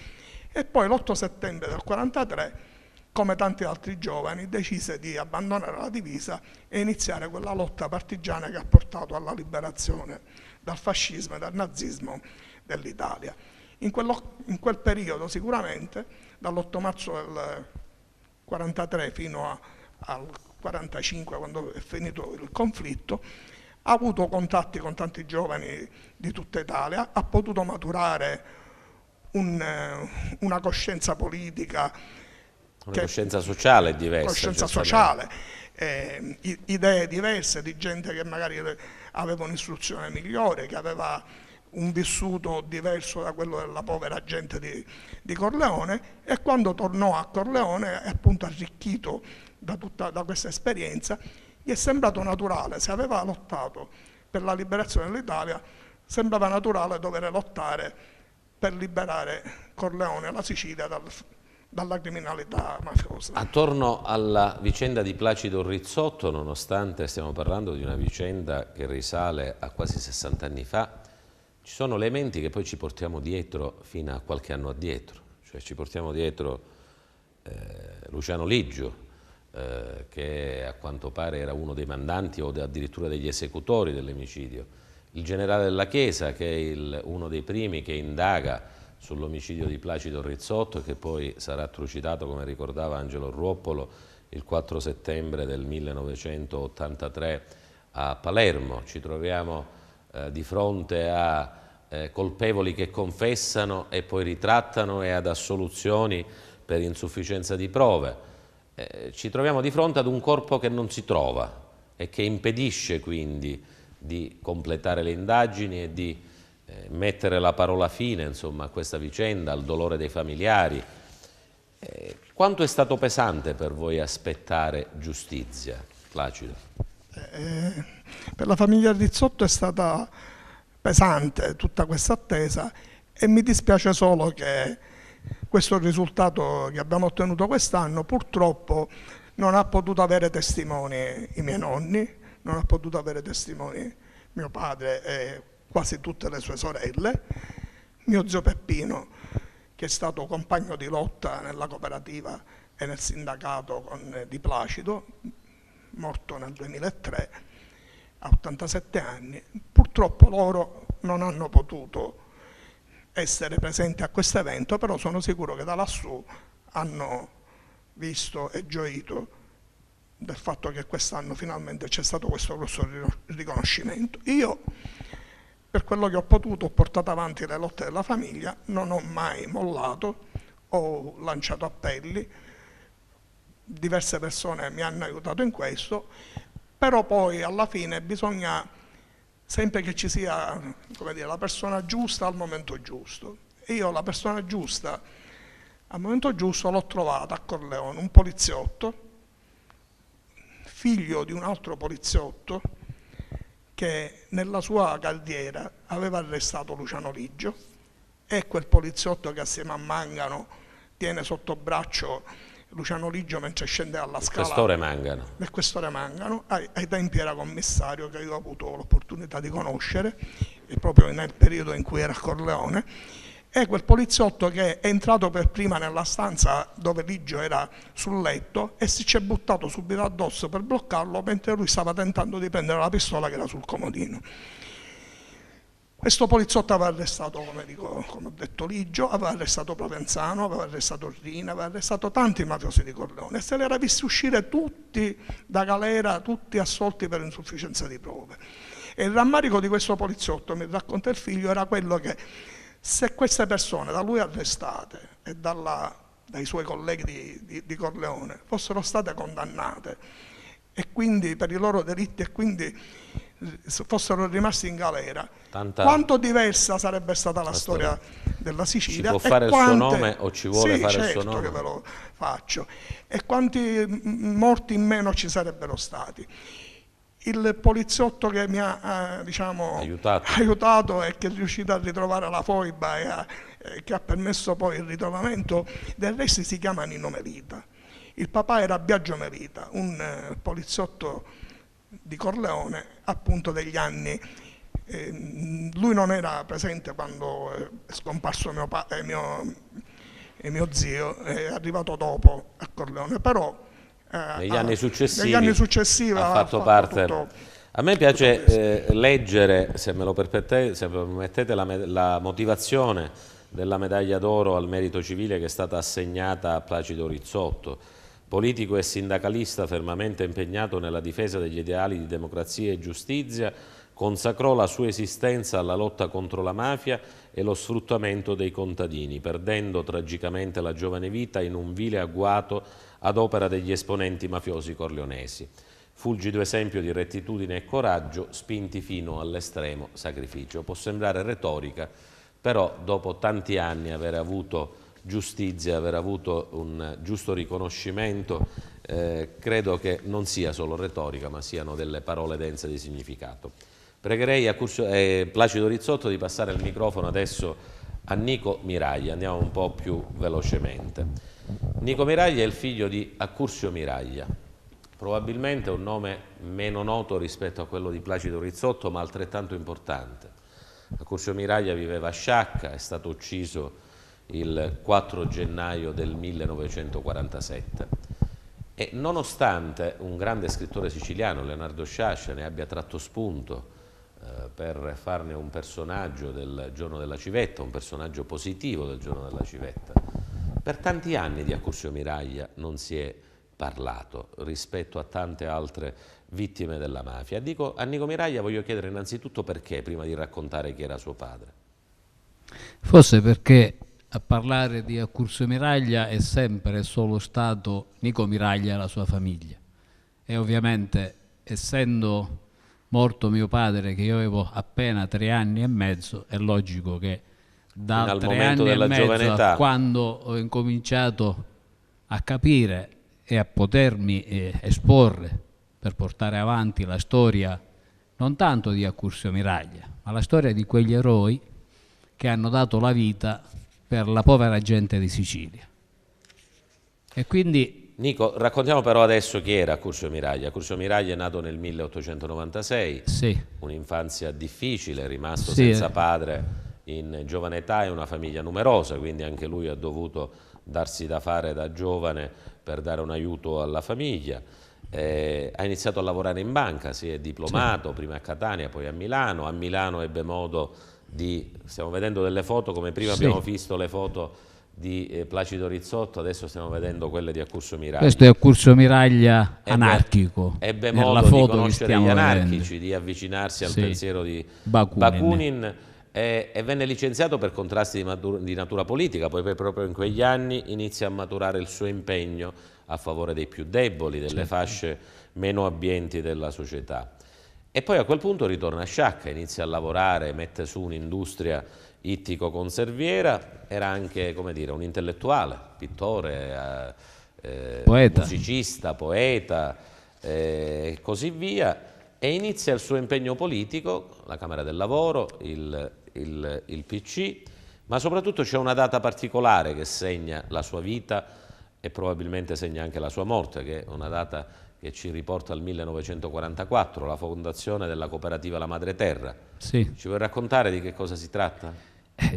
e poi l'8 settembre del 1943, come tanti altri giovani, decise di abbandonare la divisa e iniziare quella lotta partigiana che ha portato alla liberazione dal fascismo e dal nazismo dell'Italia. In quel periodo sicuramente, dall'8 marzo del 1943 fino al 1945, quando è finito il conflitto, ha avuto contatti con tanti giovani di tutta Italia, ha potuto maturare una coscienza politica, una coscienza sociale diversa. Coscienza sociale, idee diverse di gente che magari aveva un'istruzione migliore, che aveva un vissuto diverso da quello della povera gente di Corleone, e quando tornò a Corleone, appunto arricchito da questa esperienza, gli è sembrato naturale, se aveva lottato per la liberazione dell'Italia, sembrava naturale dover lottare per liberare Corleone e la Sicilia dalla criminalità mafiosa. Attorno alla vicenda di Placido Rizzotto, nonostante stiamo parlando di una vicenda che risale a quasi 60 anni fa, ci sono elementi che poi ci portiamo dietro fino a qualche anno addietro, cioè ci portiamo dietro Luciano Liggio, che a quanto pare era uno dei mandanti o addirittura degli esecutori dell'omicidio, il generale Della Chiesa, che è uno dei primi che indaga sull'omicidio di Placido Rizzotto e che poi sarà trucidato, come ricordava Angelo Ruoppolo, il 4 settembre del 1983 a Palermo. Ci troviamo di fronte a colpevoli che confessano e poi ritrattano e ad assoluzioni per insufficienza di prove. Ci troviamo di fronte ad un corpo che non si trova e che impedisce quindi di completare le indagini e di mettere la parola fine, insomma, a questa vicenda, al dolore dei familiari. Quanto è stato pesante per voi aspettare giustizia, Placido? Per la famiglia Rizzotto è stata pesante tutta questa attesa e mi dispiace solo che questo risultato che abbiamo ottenuto quest'anno purtroppo non ha potuto avere testimoni i miei nonni, non ha potuto avere testimoni mio padre e quasi tutte le sue sorelle, mio zio Peppino, che è stato compagno di lotta nella cooperativa e nel sindacato di Placido, morto nel 2003 a 87 anni. Purtroppo loro non hanno potuto essere presenti a questo evento, però sono sicuro che da lassù hanno visto e gioito del fatto che quest'anno finalmente c'è stato questo grosso riconoscimento. Io, per quello che ho potuto, ho portato avanti le lotte della famiglia, non ho mai mollato, ho lanciato appelli, diverse persone mi hanno aiutato in questo, però poi alla fine bisogna sempre che ci sia, come dire, la persona giusta al momento giusto. E io la persona giusta al momento giusto l'ho trovata a Corleone, un poliziotto, figlio di un altro poliziotto che nella sua carriera aveva arrestato Luciano Liggio, è quel poliziotto che assieme a Mangano tiene sotto braccio Luciano Liggio mentre scende alla scala. Il questore Mangano. Ai tempi era commissario, che io ho avuto l'opportunità di conoscere, proprio nel periodo in cui era a Corleone. È quel poliziotto che è entrato per prima nella stanza dove Liggio era sul letto e si ci è buttato subito addosso per bloccarlo mentre lui stava tentando di prendere la pistola che era sul comodino. Questo poliziotto aveva arrestato, come ho detto, Ligio, aveva arrestato Provenzano, aveva arrestato Rina, aveva arrestato tanti mafiosi di Corleone e se li era visti uscire tutti da galera, tutti assolti per insufficienza di prove. E il rammarico di questo poliziotto, mi racconta il figlio, era quello che se queste persone, da lui arrestate e dai suoi colleghi di Corleone, fossero state condannate e quindi per i loro delitti e quindi fossero rimasti in galera, quanto diversa sarebbe stata la storia della Sicilia. Si può fare il suo nome o ci vuole fare il suo nome? Certo che ve lo faccio. E quanti morti in meno ci sarebbero stati. Il poliziotto che mi ha aiutato e che è riuscito a ritrovare la foiba e che ha permesso poi il ritrovamento del resto si chiama Nino Melita. Il papà era Biagio Melita, un poliziotto di Corleone, appunto degli anni. Lui non era presente quando è scomparso mio zio, è arrivato dopo a Corleone, però negli anni successivi ha fatto parte. A me piace leggere, se me lo permettete, la motivazione della medaglia d'oro al merito civile che è stata assegnata a Placido Rizzotto. Politico e sindacalista fermamente impegnato nella difesa degli ideali di democrazia e giustizia, consacrò la sua esistenza alla lotta contro la mafia e lo sfruttamento dei contadini, perdendo tragicamente la giovane vita in un vile agguato ad opera degli esponenti mafiosi corleonesi. Fulgido esempio di rettitudine e coraggio, spinti fino all'estremo sacrificio. Può sembrare retorica, però dopo tanti anni aver avuto giustizia, aver avuto un giusto riconoscimento, credo che non sia solo retorica, ma siano delle parole dense di significato. Pregherei a Placido Rizzotto di passare il microfono adesso a Nico Miraglia, andiamo un po' più velocemente. Nico Miraglia è il figlio di Accursio Miraglia, probabilmente un nome meno noto rispetto a quello di Placido Rizzotto, ma altrettanto importante. Accursio Miraglia viveva a Sciacca, è stato ucciso il 4 gennaio del 1947 e nonostante un grande scrittore siciliano, Leonardo Sciascia, ne abbia tratto spunto per farne un personaggio del Giorno della Civetta, un personaggio positivo del Giorno della Civetta, per tanti anni di Accursio Miraglia non si è parlato rispetto a tante altre vittime della mafia. A Nico Miraglia voglio chiedere innanzitutto perché, prima di raccontare chi era suo padre. Forse perché a parlare di Accursio Miraglia è sempre e solo stato Nico Miraglia e la sua famiglia. E ovviamente, essendo morto mio padre, che io avevo appena 3 anni e mezzo, è logico che da 3 anni e mezzo a quando ho incominciato a capire e a potermi esporre per portare avanti la storia non tanto di Accursio Miraglia, ma la storia di quegli eroi che hanno dato la vita per la povera gente di Sicilia. E quindi Nico, raccontiamo però adesso chi era Accursio Miraglia. Accursio Miraglia è nato nel 1896, sì, un'infanzia difficile, è rimasto senza padre in giovane età e una famiglia numerosa, quindi anche lui ha dovuto darsi da fare da giovane per dare un aiuto alla famiglia. Ha iniziato a lavorare in banca, si è diplomato, prima a Catania, poi a Milano. A Milano ebbe modo stiamo vedendo delle foto, come prima abbiamo visto le foto di Placido Rizzotto, adesso stiamo vedendo quelle di Accursio Miraglia. Questo è Accursio Miraglia anarchico. Ebbe modo di conoscere gli anarchici, di avvicinarsi al pensiero di Bakunin e venne licenziato per contrasti di natura politica, poi proprio in quegli anni inizia a maturare il suo impegno a favore dei più deboli, delle fasce meno abbienti della società. E poi a quel punto ritorna a Sciacca, inizia a lavorare, mette su un'industria ittico-conserviera, era anche, come dire, un intellettuale, pittore, musicista, poeta e così via, e inizia il suo impegno politico, la Camera del Lavoro, il PC, ma soprattutto c'è una data particolare che segna la sua vita e probabilmente segna anche la sua morte, che è una data che ci riporta al 1944, la fondazione della cooperativa La Madre Terra. Sì. Ci vuoi raccontare di che cosa si tratta?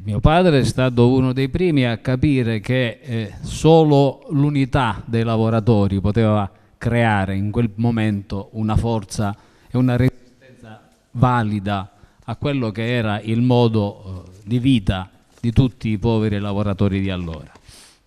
Mio padre è stato uno dei primi a capire che solo l'unità dei lavoratori poteva creare in quel momento una forza e una resistenza valida a quello che era il modo di vita di tutti i poveri lavoratori di allora.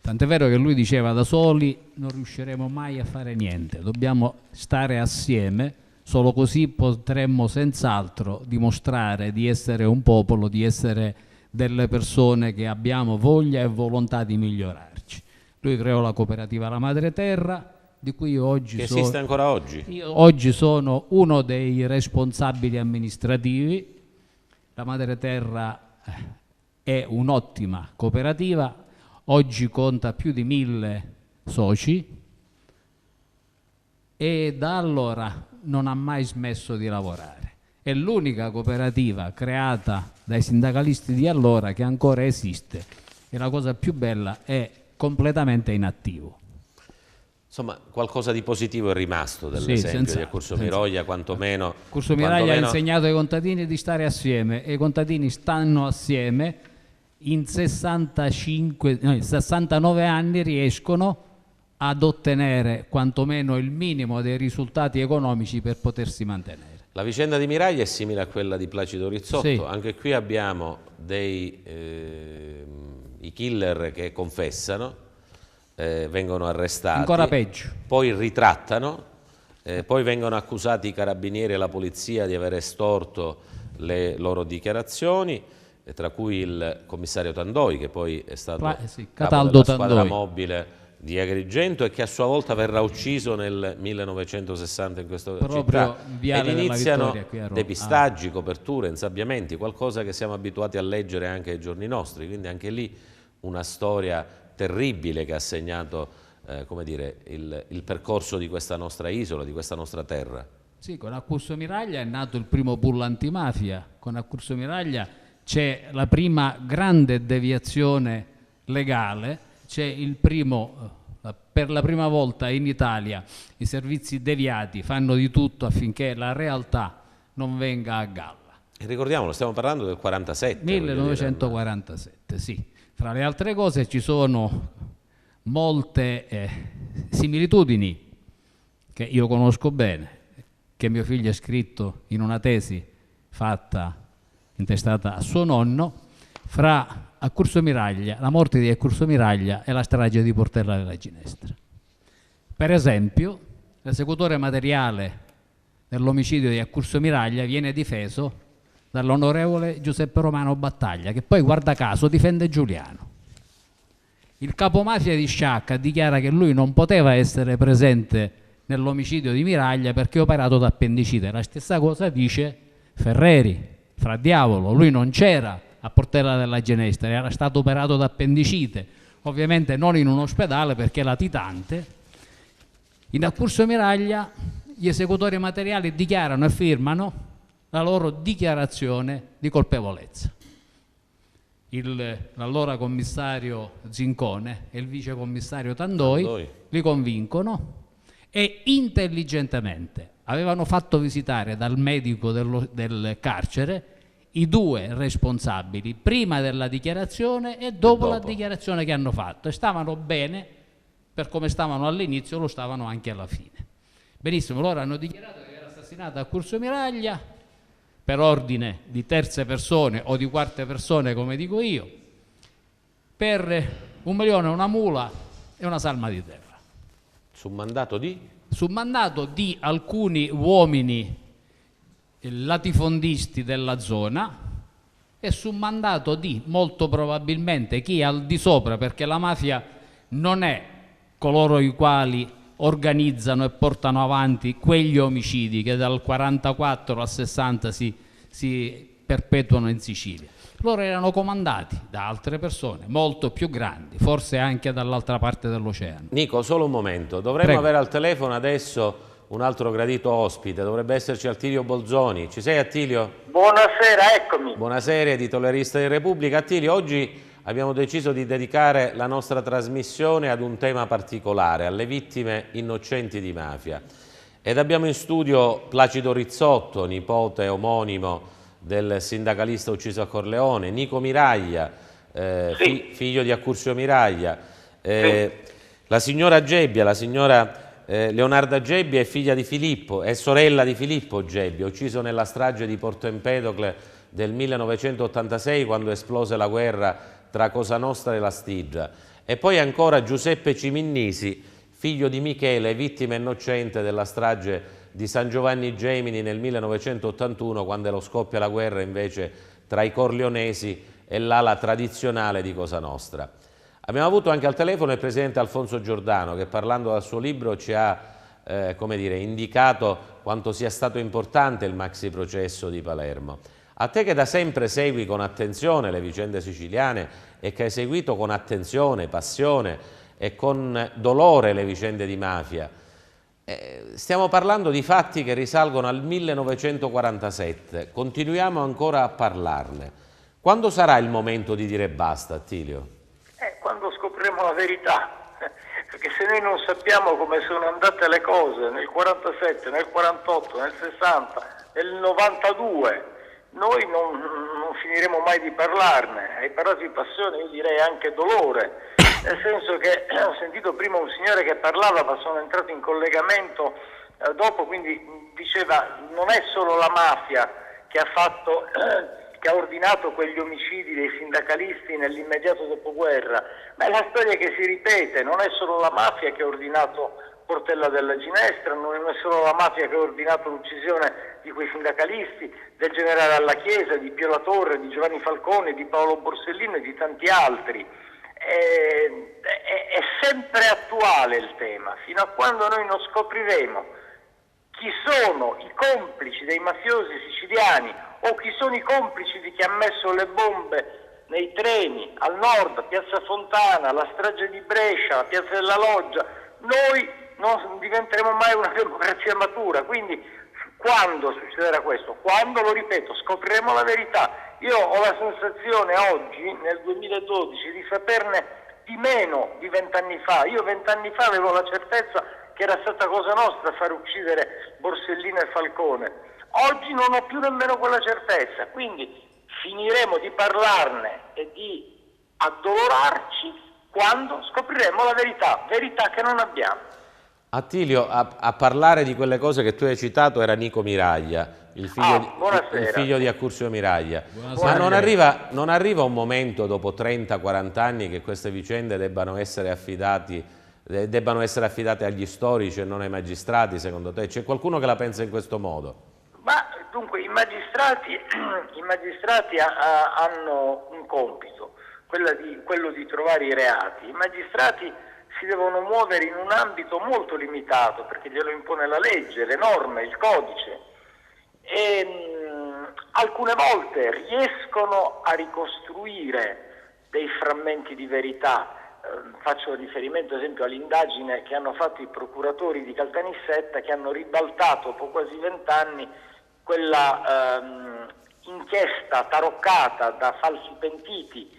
Tant'è vero che lui diceva: da soli non riusciremo mai a fare niente, dobbiamo stare assieme, solo così potremmo senz'altro dimostrare di essere un popolo, di essere delle persone che abbiamo voglia e volontà di migliorarci. Lui creò la cooperativa La Madre Terra, di cui io oggi esiste ancora oggi. Io oggi sono uno dei responsabili amministrativi. La Madre Terra è un'ottima cooperativa, oggi conta più di 1000 soci e da allora non ha mai smesso di lavorare. È l'unica cooperativa creata dai sindacalisti di allora che ancora esiste e la cosa più bella è completamente inattivo. Insomma, qualcosa di positivo è rimasto dell'esempio di Accurso Miroglia, quantomeno. Accurso Miraglia ha insegnato ai contadini di stare assieme e i contadini stanno assieme. In 69 anni riescono ad ottenere quantomeno il minimo dei risultati economici per potersi mantenere. La vicenda di Miraglia è simile a quella di Placido Rizzotto, sì. Anche qui abbiamo i killer che confessano, vengono arrestati, ancora peggio, poi ritrattano, poi vengono accusati i carabinieri e la polizia di aver estorto le loro dichiarazioni, tra cui il commissario Tandoi, che poi è stato capo della squadra mobile di Agrigento e che a sua volta verrà ucciso nel 1960 in questa città. Ed iniziano depistaggi, coperture, insabbiamenti, qualcosa che siamo abituati a leggere anche ai giorni nostri, quindi anche lì una storia terribile che ha segnato come dire, il percorso di questa nostra isola, di questa nostra terra. Sì, con Accurso Miraglia è nato il primo pool antimafia, con Accurso Miraglia c'è la prima grande deviazione legale, c'è il primo, per la prima volta in Italia i servizi deviati fanno di tutto affinché la realtà non venga a galla. E ricordiamolo, stiamo parlando del 47. 1947, sì. Fra le altre cose ci sono molte similitudini che io conosco bene, che mio figlio ha scritto in una tesi fatta intestata a suo nonno, fra Accurso Miraglia, la morte di Accurso Miraglia e la strage di Portella della Ginestra. Per esempio, l'esecutore materiale dell'omicidio di Accurso Miraglia viene difeso dall'onorevole Giuseppe Romano Battaglia, che poi, guarda caso, difende Giuliano. Il capomafia di Sciacca dichiara che lui non poteva essere presente nell'omicidio di Miraglia perché è operato da appendicite. La stessa cosa dice Ferreri, Fra Diavolo, lui non c'era a Portella della Ginestra, era stato operato da appendicite, ovviamente non in un ospedale perché è latitante. In Accurso Miraglia gli esecutori materiali dichiarano e firmano la loro dichiarazione di colpevolezza. L'allora commissario Zincone e il vicecommissario Tandoi li convincono e intelligentemente avevano fatto visitare dal medico del carcere i due responsabili prima della dichiarazione e dopo la dichiarazione che hanno fatto, e stavano bene per come stavano all'inizio, lo stavano anche alla fine. Benissimo, loro hanno dichiarato che era assassinato Accurso Miraglia per ordine di terze persone o di quarte persone, come dico io, per 1 milione, una mula e una salma di terra. Su mandato di? Su mandato di alcuni uomini latifondisti della zona e su mandato di, molto probabilmente, chi è al di sopra, perché la mafia non è coloro i quali organizzano e portano avanti quegli omicidi che dal 44 al 60 si perpetuano in Sicilia. Loro erano comandati da altre persone molto più grandi, forse anche dall'altra parte dell'oceano. Nico, solo un momento, dovremmo avere al telefono adesso un altro gradito ospite, dovrebbe esserci Attilio Bolzoni. Ci sei, Attilio? Buonasera, eccomi. Buonasera, editolerista di Repubblica. Attilio, oggi abbiamo deciso di dedicare la nostra trasmissione ad un tema particolare, alle vittime innocenti di mafia. Ed abbiamo in studio Placido Rizzotto, nipote omonimo del sindacalista ucciso a Corleone, Nico Miraglia, figlio di Accurso Miraglia, la signora Gebbia, la signora Leonarda Gebbia è figlia di Filippo, è sorella di Filippo Gebbia, ucciso nella strage di Porto Empedocle del 1986 quando esplose la guerra tra Cosa Nostra e la Stigia. E poi ancora Giuseppe Ciminnisi, figlio di Michele, vittima innocente della strage di San Giovanni Gemini nel 1981, quando lo scoppia la guerra invece tra i corleonesi e l'ala tradizionale di Cosa Nostra. Abbiamo avuto anche al telefono il presidente Alfonso Giordano che, parlando del suo libro, ci ha come dire, indicato quanto sia stato importante il maxi processo di Palermo. A te che da sempre segui con attenzione le vicende siciliane e che hai seguito con attenzione, passione e con dolore le vicende di mafia, stiamo parlando di fatti che risalgono al 1947, continuiamo ancora a parlarne. Quando sarà il momento di dire basta, Attilio? Quando scopriremo la verità, perché se noi non sappiamo come sono andate le cose nel 47, nel 48, nel 60, nel 92, noi non finiremo mai di parlarne. Hai parlato di passione, io direi anche dolore, nel senso che ho sentito prima un signore che parlava, ma sono entrato in collegamento dopo, quindi diceva non è solo la mafia che ha ordinato quegli omicidi dei sindacalisti nell'immediato dopoguerra, ma è la storia che si ripete, non è solo la mafia che ha ordinato Portella della Ginestra, non è solo la mafia che ha ordinato l'uccisione di quei sindacalisti, del generale Alla Chiesa, di Pio La Torre, di Giovanni Falcone, di Paolo Borsellino e di tanti altri. È sempre attuale il tema, fino a quando noi non scopriremo chi sono i complici dei mafiosi siciliani o chi sono i complici di chi ha messo le bombe nei treni al nord, Piazza Fontana, la strage di Brescia, la Piazza della Loggia, noi non diventeremo mai una democrazia matura. Quindi quando succederà questo? Quando, lo ripeto, scopriremo la verità. Io ho la sensazione oggi, nel 2012, di saperne di meno di 20 anni fa. Io 20 anni fa avevo la certezza che era stata Cosa Nostra a far uccidere Borsellino e Falcone. Oggi non ho più nemmeno quella certezza, quindi finiremo di parlarne e di addolorarci quando scopriremo la verità che non abbiamo. Attilio, a parlare di quelle cose che tu hai citato era Nico Miraglia, il figlio di Accursio Miraglia. Ma non arriva un momento dopo 30-40 anni che queste vicende debbano essere affidate agli storici e non ai magistrati, secondo te? C'è qualcuno che la pensa in questo modo? Ma dunque i magistrati hanno un compito, quello di trovare i reati. I magistrati si devono muovere in un ambito molto limitato perché glielo impone la legge, le norme, il codice, e alcune volte riescono a ricostruire dei frammenti di verità. Faccio riferimento ad esempio all'indagine che hanno fatto i procuratori di Caltanissetta, che hanno ribaltato dopo quasi 20 anni quella inchiesta taroccata da falsi pentiti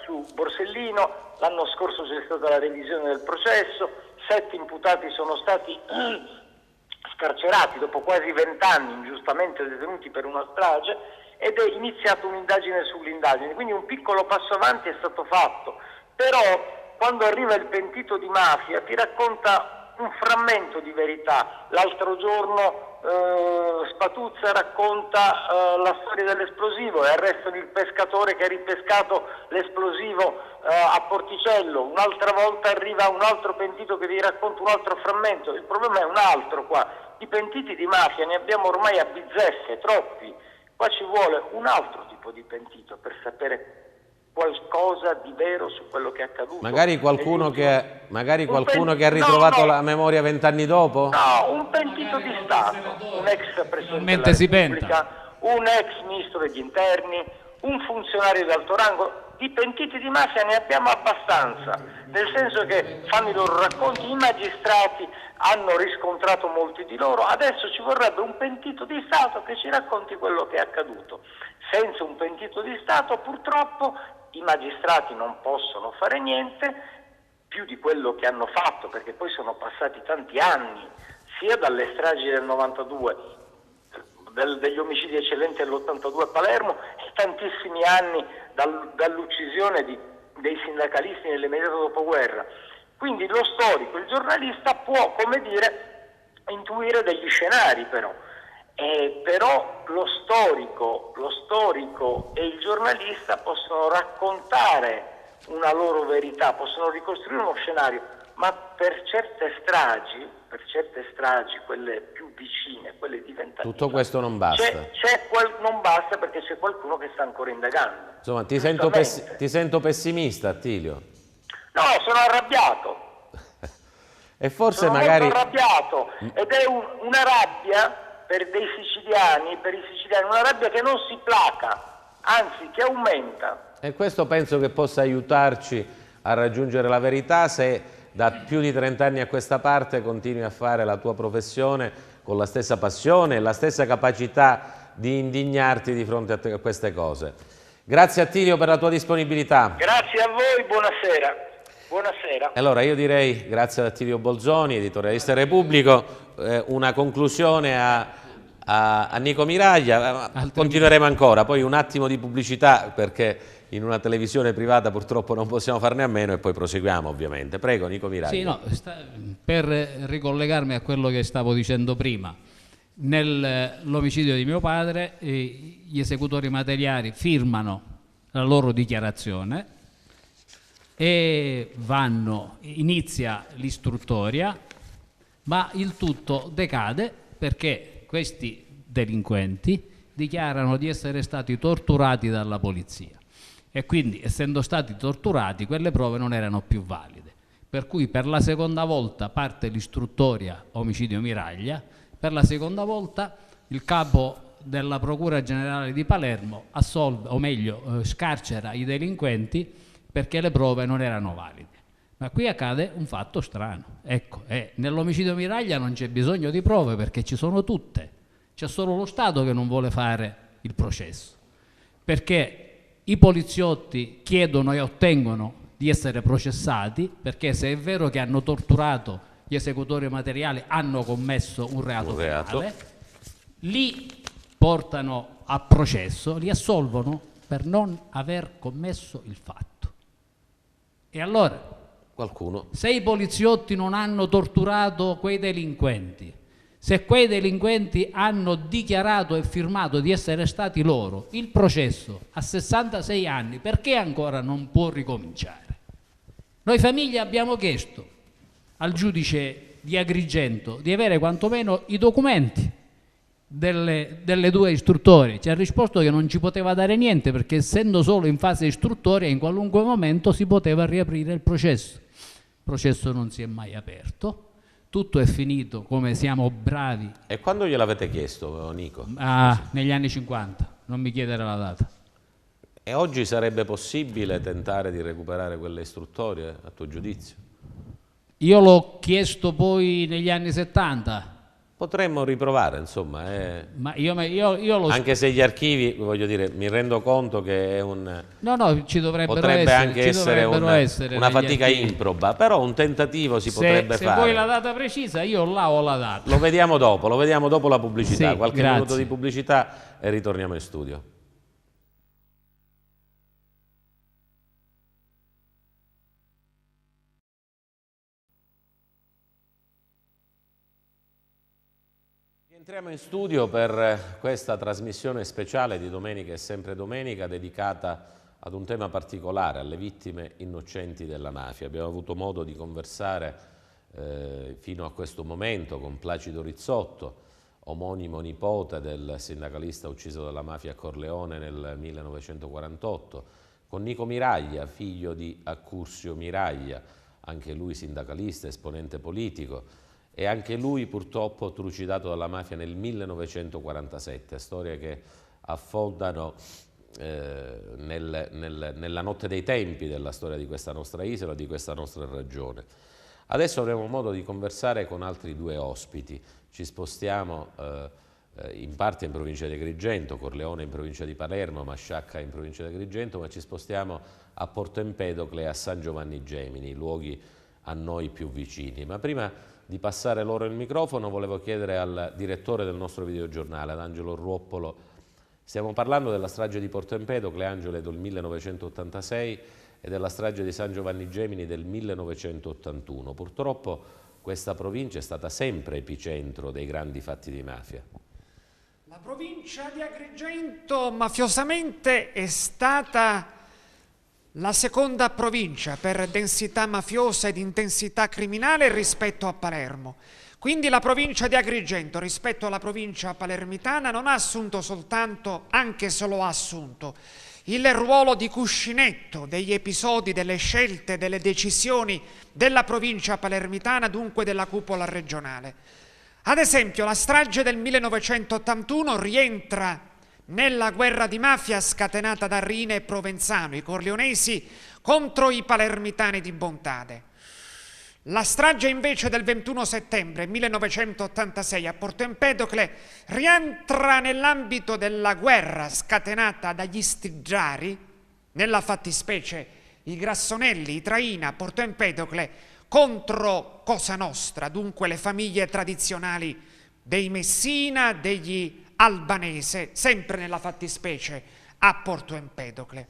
su Borsellino. L'anno scorso c'è stata la revisione del processo, 7 imputati sono stati scarcerati dopo quasi 20 anni, ingiustamente detenuti per una strage, ed è iniziata un'indagine sull'indagine, quindi un piccolo passo avanti è stato fatto. Però quando arriva il pentito di mafia ti racconta un frammento di verità. L'altro giorno Spatuzza racconta la storia dell'esplosivo e arrestano il pescatore che ha ripescato l'esplosivo a Porticello. Un'altra volta arriva un altro pentito che vi racconta un altro frammento. Il problema è un altro qua. I pentiti di mafia ne abbiamo ormai a bizzeffe, troppi. Qua ci vuole un altro tipo di pentito per sapere qualcosa di vero su quello che è accaduto. Magari qualcuno che ha ritrovato la memoria 20 anni dopo? No, un pentito di Stato, un ex Presidente della Repubblica, un ex Ministro degli Interni, un funzionario di alto rango. Di pentiti di mafia ne abbiamo abbastanza, nel senso che fanno i loro racconti, i magistrati hanno riscontrato molti di loro, adesso ci vorrebbe un pentito di Stato che ci racconti quello che è accaduto. Senza un pentito di Stato purtroppo i magistrati non possono fare niente più di quello che hanno fatto, perché poi sono passati tanti anni, sia dalle stragi del 92, degli omicidi eccellenti dell'82 a Palermo, e tantissimi anni dall'uccisione dei sindacalisti nell'immediato dopoguerra. Quindi lo storico, il giornalista può, come dire, intuire degli scenari però. Però lo storico e il giornalista possono raccontare una loro verità, possono ricostruire uno scenario, ma per certe stragi, quelle più vicine, quelle di 20 anni, tutto questo non basta. Non basta, perché c'è qualcuno che sta ancora indagando. Insomma, ti sento pessimista, Attilio. No, sono arrabbiato. E forse sono magari... molto arrabbiato, ed è una rabbia per i siciliani, una rabbia che non si placa, anzi che aumenta. E questo penso che possa aiutarci a raggiungere la verità se da più di 30 anni a questa parte continui a fare la tua professione con la stessa passione e la stessa capacità di indignarti di fronte a queste cose. Grazie Attilio per la tua disponibilità. Grazie a voi, buonasera. Buonasera. Allora io direi, grazie ad Attilio Bolzoni, editorialista del Repubblico, una conclusione a Nico Miraglia. Continueremo ancora, poi un attimo di pubblicità perché in una televisione privata purtroppo non possiamo farne a meno e poi proseguiamo ovviamente. Prego Nico Miraglia. Sì, no, per ricollegarmi a quello che stavo dicendo prima, nell'omicidio di mio padre gli esecutori materiali firmano la loro dichiarazione e inizia l'istruttoria, ma il tutto decade perché questi delinquenti dichiarano di essere stati torturati dalla polizia e quindi, essendo stati torturati, quelle prove non erano più valide, per cui per la seconda volta parte l'istruttoria omicidio Miraglia, per la seconda volta il capo della Procura Generale di Palermo assolve, o meglio scarcera i delinquenti perché le prove non erano valide. Ma qui accade un fatto strano. Ecco, nell'omicidio Miraglia non c'è bisogno di prove perché ci sono tutte. C'è solo lo Stato che non vuole fare il processo. Perché i poliziotti chiedono e ottengono di essere processati, perché se è vero che hanno torturato gli esecutori materiali, hanno commesso un reato penale, li portano a processo, li assolvono per non aver commesso il fatto. E allora, se i poliziotti non hanno torturato quei delinquenti, se quei delinquenti hanno dichiarato e firmato di essere stati loro, il processo a 66 anni, perché ancora non può ricominciare? Noi famiglie abbiamo chiesto al giudice di Agrigento di avere quantomeno i documenti delle due istruttorie. Ci ha risposto che non ci poteva dare niente perché essendo solo in fase istruttoria in qualunque momento si poteva riaprire il processo. Il processo non si è mai aperto, tutto è finito come siamo bravi. E quando gliel'avete chiesto, Nico? Negli anni 50, non mi chiedere la data. E oggi sarebbe possibile tentare di recuperare quelle istruttorie, a tuo giudizio? Io l'ho chiesto poi negli anni 70. Potremmo riprovare, insomma. Ma io lo anche se gli archivi, voglio dire, mi rendo conto che è un... No, ci dovrebbero potrebbe essere, anche essere una fatica archivi. Improba, però un tentativo si potrebbe fare. Se vuoi la data precisa, io là ho la data. Lo vediamo dopo la pubblicità. Sì, qualche minuto di pubblicità e ritorniamo in studio. Entriamo in studio per questa trasmissione speciale di Domenica è sempre domenica dedicata ad un tema particolare, alle vittime innocenti della mafia. Abbiamo avuto modo di conversare fino a questo momento con Placido Rizzotto, omonimo nipote del sindacalista ucciso dalla mafia a Corleone nel 1948, con Nico Miraglia, figlio di Accursio Miraglia, anche lui sindacalista, esponente politico, e anche lui purtroppo trucidato dalla mafia nel 1947, storie che affondano nella notte dei tempi della storia di questa nostra isola, di questa nostra regione. Adesso avremo modo di conversare con altri due ospiti. Ci spostiamo in parte in provincia di Agrigento, Corleone in provincia di Palermo, Masciacca in provincia di Agrigento, ma ci spostiamo a Porto Empedocle e a San Giovanni Gemini, luoghi a noi più vicini. Ma prima di passare loro il microfono volevo chiedere al direttore del nostro videogiornale, ad Angelo Ruoppolo, stiamo parlando della strage di Porto Empedocle, Angelo, del 1986 e della strage di San Giovanni Gemini del 1981. Purtroppo questa provincia è stata sempre epicentro dei grandi fatti di mafia. La provincia di Agrigento mafiosamente è stata la seconda provincia per densità mafiosa ed intensità criminale rispetto a Palermo. Quindi la provincia di Agrigento rispetto alla provincia palermitana non ha assunto soltanto, anche se lo ha assunto, il ruolo di cuscinetto degli episodi, delle scelte, delle decisioni della provincia palermitana, dunque della cupola regionale. Ad esempio, la strage del 1981 rientra nella guerra di mafia scatenata da Rina e Provenzano, i corleonesi, contro i palermitani di Bontade. La strage invece del 21 settembre 1986 a Porto Empedocle rientra nell'ambito della guerra scatenata dagli Stigiari, nella fattispecie i Grassonelli, i Traina, Porto Empedocle, contro Cosa Nostra, dunque le famiglie tradizionali dei Messina, degli Albanese, sempre nella fattispecie a Porto Empedocle.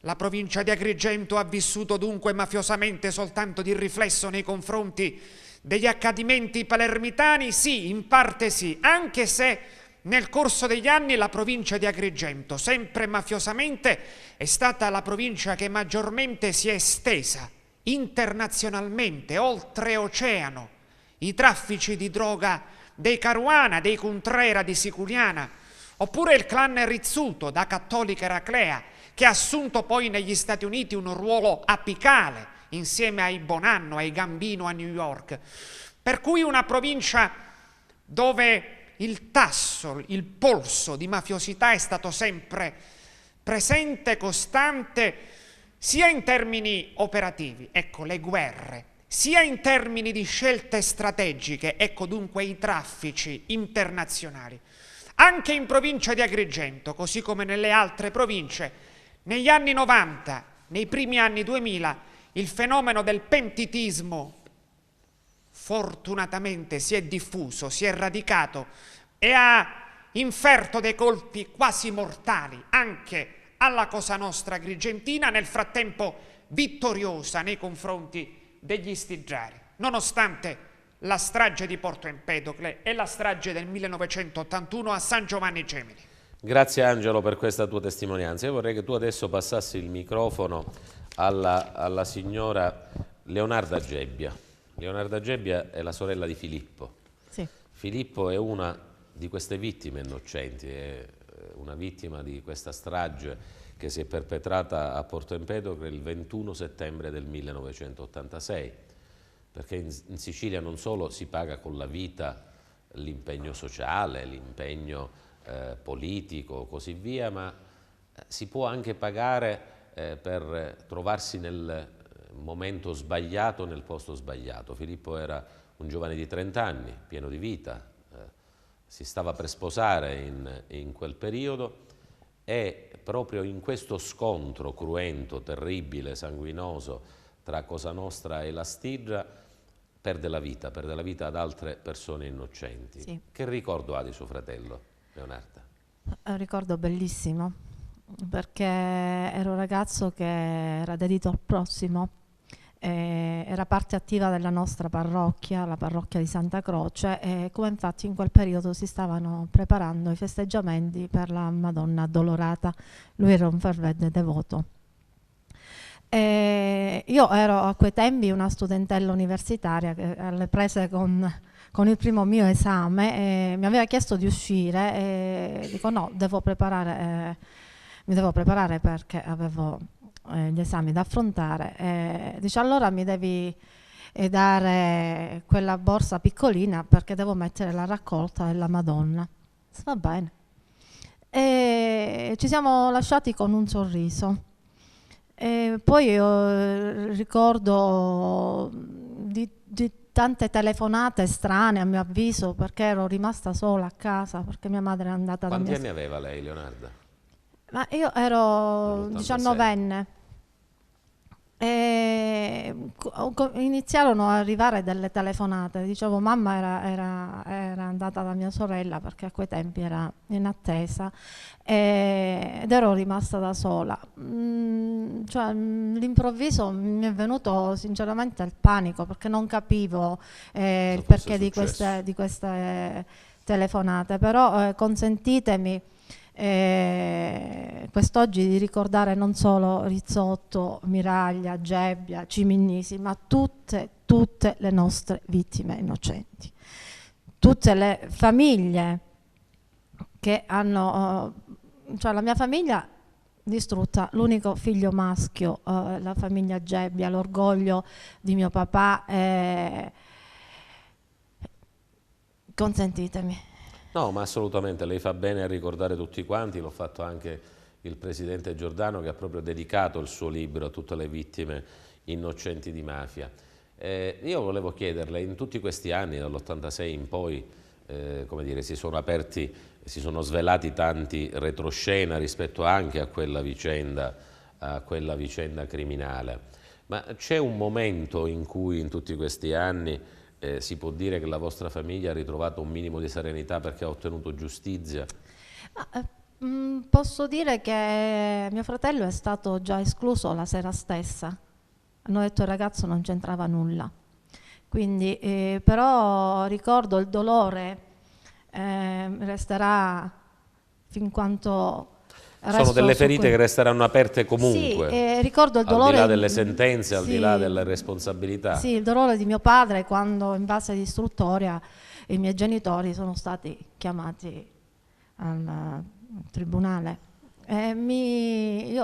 La provincia di Agrigento ha vissuto dunque mafiosamente soltanto di riflesso nei confronti degli accadimenti palermitani? Sì, in parte sì, anche se nel corso degli anni la provincia di Agrigento, sempre mafiosamente, è stata la provincia che maggiormente si è estesa internazionalmente, oltreoceano. I traffici di droga dei Caruana, dei Cuntrera di Siculiana, oppure il clan Rizzuto da Cattolica Eraclea, che ha assunto poi negli Stati Uniti un ruolo apicale insieme ai Bonanno, ai Gambino a New York. Per cui una provincia dove il tasso, il polso di mafiosità è stato sempre presente, costante, sia in termini operativi, ecco le guerre, sia in termini di scelte strategiche, ecco dunque i traffici internazionali. Anche in provincia di Agrigento, così come nelle altre province, negli anni 90, nei primi anni 2000, il fenomeno del pentitismo fortunatamente si è diffuso, si è radicato e ha inferto dei colpi quasi mortali anche alla Cosa Nostra agrigentina, nel frattempo vittoriosa nei confronti degli Stigiari, nonostante la strage di Porto Empedocle e la strage del 1981 a San Giovanni Gemini. Grazie Angelo per questa tua testimonianza. Io vorrei che tu adesso passassi il microfono alla signora Leonarda Gebbia. Leonarda Gebbia è la sorella di Filippo. Sì. Filippo è una di queste vittime innocenti, è una vittima di questa strage che si è perpetrata a Porto Empedocle il 21 settembre del 1986, perché in Sicilia non solo si paga con la vita l'impegno sociale, l'impegno politico, così via, ma si può anche pagare per trovarsi nel momento sbagliato, nel posto sbagliato. Filippo era un giovane di 30 anni, pieno di vita, si stava per sposare in quel periodo e proprio in questo scontro cruento, terribile, sanguinoso tra Cosa Nostra e la Stigia perde la vita ad altre persone innocenti. Sì. Che ricordo ha di suo fratello, Leonarda? È un ricordo bellissimo, perché era un ragazzo che era dedito al prossimo, era parte attiva della nostra parrocchia, la parrocchia di Santa Croce, e come infatti in quel periodo si stavano preparando i festeggiamenti per la Madonna Addolorata. Lui era un fervente devoto. Io ero a quei tempi una studentella universitaria che alle prese con il primo mio esame, mi aveva chiesto di uscire e dico no, mi devo preparare perché avevo gli esami da affrontare. Dice allora mi devi dare quella borsa piccolina perché devo mettere la raccolta della Madonna. Va bene. E ci siamo lasciati con un sorriso. E poi io ricordo di tante telefonate strane a mio avviso, perché ero rimasta sola a casa perché mia madre è andata Quanti da anni aveva lei, Leonarda? Ma io ero 19enne e iniziarono ad arrivare delle telefonate. Dicevo mamma era andata da mia sorella perché a quei tempi era in attesa ed ero rimasta da sola. Cioè, all'improvviso mi è venuto sinceramente il panico perché non capivo il perché di queste telefonate, però consentitemi quest'oggi di ricordare non solo Rizzotto, Miraglia, Gebbia, Ciminnisi, ma tutte le nostre vittime innocenti, tutte le famiglie che hanno, cioè la mia famiglia distrutta, l'unico figlio maschio, la famiglia Gebbia, l'orgoglio di mio papà, consentitemi. No, ma assolutamente, lei fa bene a ricordare tutti quanti, l'ho fatto anche il Presidente Giordano che ha proprio dedicato il suo libro a tutte le vittime innocenti di mafia. Io volevo chiederle, in tutti questi anni, dall'86 in poi, come dire, si sono svelati tanti retroscena rispetto anche a quella vicenda criminale, ma c'è un momento in cui in tutti questi anni si può dire che la vostra famiglia ha ritrovato un minimo di serenità perché ha ottenuto giustizia? Posso dire che mio fratello è stato già escluso la sera stessa. Hanno detto il ragazzo non c'entrava nulla. Quindi, però ricordo il dolore, resterà fin quanto... Sono delle ferite che resteranno aperte comunque, sì, ricordo il dolore, al di là delle sentenze, al di là delle responsabilità. Sì, il dolore di mio padre quando in base all'istruttoria i miei genitori sono stati chiamati al tribunale. Mi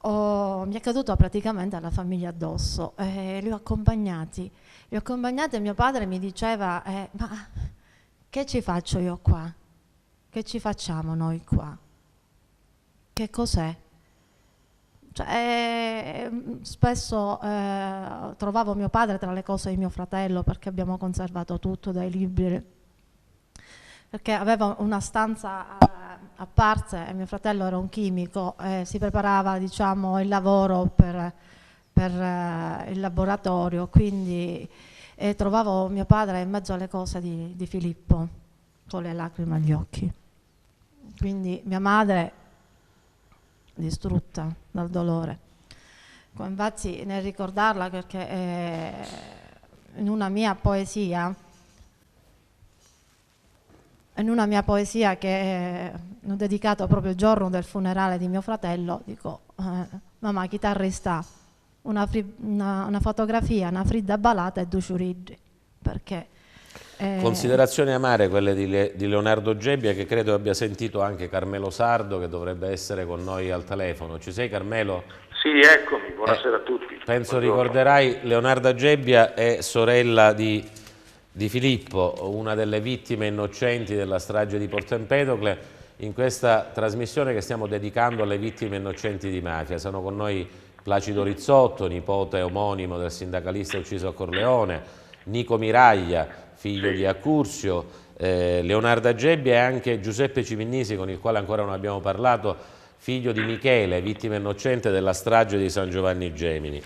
è caduto praticamente la famiglia addosso, li ho accompagnati e mio padre mi diceva ma che ci faccio io qua? Che ci facciamo noi qua? Che cos'è? Cioè, spesso trovavo mio padre tra le cose di mio fratello perché abbiamo conservato tutto, dai libri, perché aveva una stanza a parte e mio fratello era un chimico e si preparava, diciamo, il lavoro per il laboratorio, quindi trovavo mio padre in mezzo alle cose di Filippo con le lacrime agli occhi. Quindi mia madre distrutta dal dolore. Infatti nel ricordarla, perché in una mia poesia che ho dedicato proprio il giorno del funerale di mio fratello, dico mamma chitarrista, una fotografia, una fridda balata e due ciuriggi, perché considerazioni amare quelle di Leonardo Gebbia, che credo abbia sentito anche Carmelo Sardo, che dovrebbe essere con noi al telefono. Ci sei, Carmelo? Sì, eccomi, buonasera a tutti. Penso ricorderai, Leonardo Gebbia è sorella di Filippo, una delle vittime innocenti della strage di Porto Empedocle, in questa trasmissione che stiamo dedicando alle vittime innocenti di mafia. Sono con noi Placido Rizzotto, nipote omonimo del sindacalista ucciso a Corleone, Nico Miraglia, figlio di Accursio, Leonardo Gebbia e anche Giuseppe Ciminnisi, con il quale ancora non abbiamo parlato, figlio di Michele, vittima innocente della strage di San Giovanni Gemini.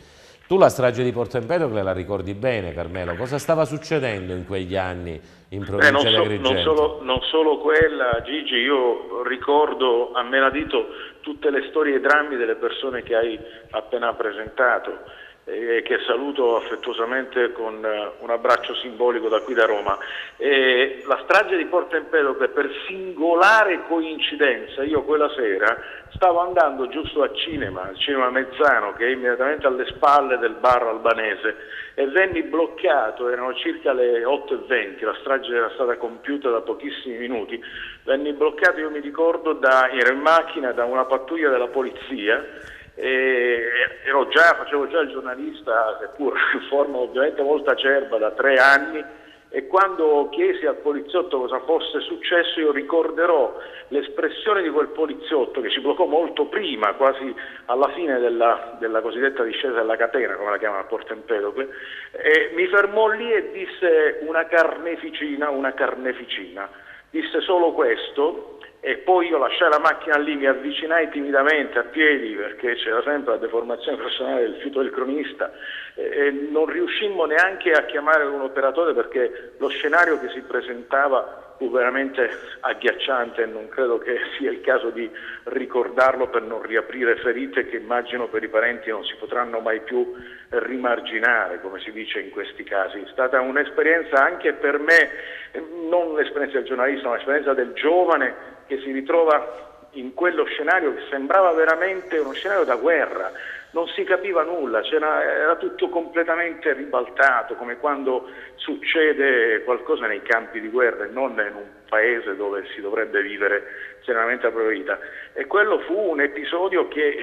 Tu la strage di Porto Empedocle la ricordi bene, Carmelo? Cosa stava succedendo in quegli anni in provincia di Agrigento? Non solo quella, Gigi, io ricordo a menadito tutte le storie e i drammi delle persone che hai appena presentato, che saluto affettuosamente con un abbraccio simbolico da qui da Roma. La strage di Porto Empedocle, per singolare coincidenza, io quella sera stavo andando giusto al cinema Mezzano, che è immediatamente alle spalle del bar albanese, e venni bloccato, erano circa le 8:20, la strage era stata compiuta da pochissimi minuti, venni bloccato, io mi ricordo, ero in macchina da una pattuglia della polizia, facevo già il giornalista, seppur in forma ovviamente molto acerba, da 3 anni, e quando chiesi al poliziotto cosa fosse successo, io ricorderò l'espressione di quel poliziotto che ci bloccò molto prima, quasi alla fine della cosiddetta discesa della catena, come la chiamano a Porto Empedocle, e mi fermò lì e disse una carneficina, disse solo questo. E poi io lasciai la macchina lì, mi avvicinai timidamente a piedi, perché c'era sempre la deformazione personale del fiuto del cronista, e non riuscimmo neanche a chiamare un operatore, perché lo scenario che si presentava fu veramente agghiacciante e non credo che sia il caso di ricordarlo per non riaprire ferite che immagino per i parenti non si potranno mai più rimarginare, come si dice in questi casi. È stata un'esperienza anche per me, non l'esperienza del giornalista, ma l'esperienza del giovane che si ritrova in quello scenario che sembrava veramente uno scenario da guerra. Non si capiva nulla, era tutto completamente ribaltato, come quando succede qualcosa nei campi di guerra e non in un paese dove si dovrebbe vivere serenamente la propria vita. E quello fu un episodio che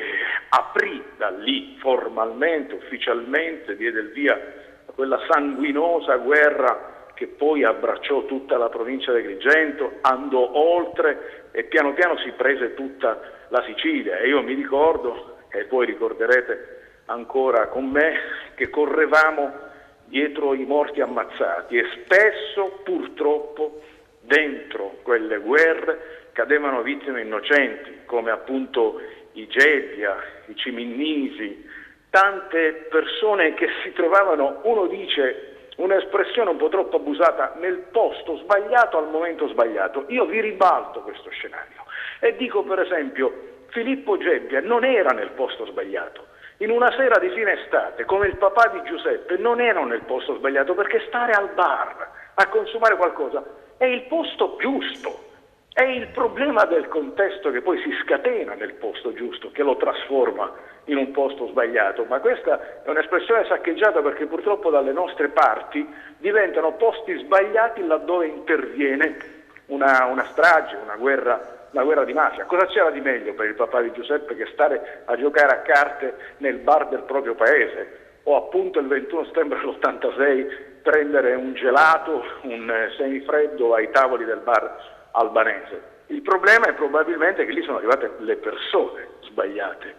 aprì da lì formalmente, ufficialmente, diede il via a quella sanguinosa guerra che poi abbracciò tutta la provincia di Agrigento, andò oltre e piano piano si prese tutta la Sicilia. E io mi ricordo, e voi ricorderete ancora con me, che correvamo dietro i morti ammazzati e spesso purtroppo dentro quelle guerre cadevano vittime innocenti come appunto i Gebbia, i Ciminnisi, tante persone che si trovavano, uno dice un'espressione un po' troppo abusata, nel posto sbagliato al momento sbagliato. Io vi ribalto questo scenario e dico per esempio Filippo Gebbia non era nel posto sbagliato. In una sera di fine estate, come il papà di Giuseppe, non erano nel posto sbagliato, perché stare al bar a consumare qualcosa è il posto giusto. È il problema del contesto che poi si scatena nel posto giusto, che lo trasforma in un posto sbagliato. Ma questa è un'espressione saccheggiata perché purtroppo dalle nostre parti diventano posti sbagliati laddove interviene una strage, una guerra di mafia. Cosa c'era di meglio per il papà di Giuseppe che stare a giocare a carte nel bar del proprio paese? O appunto il 21 settembre dell'86 prendere un gelato, un semifreddo ai tavoli del bar albanese. Il problema è probabilmente che lì sono arrivate le persone sbagliate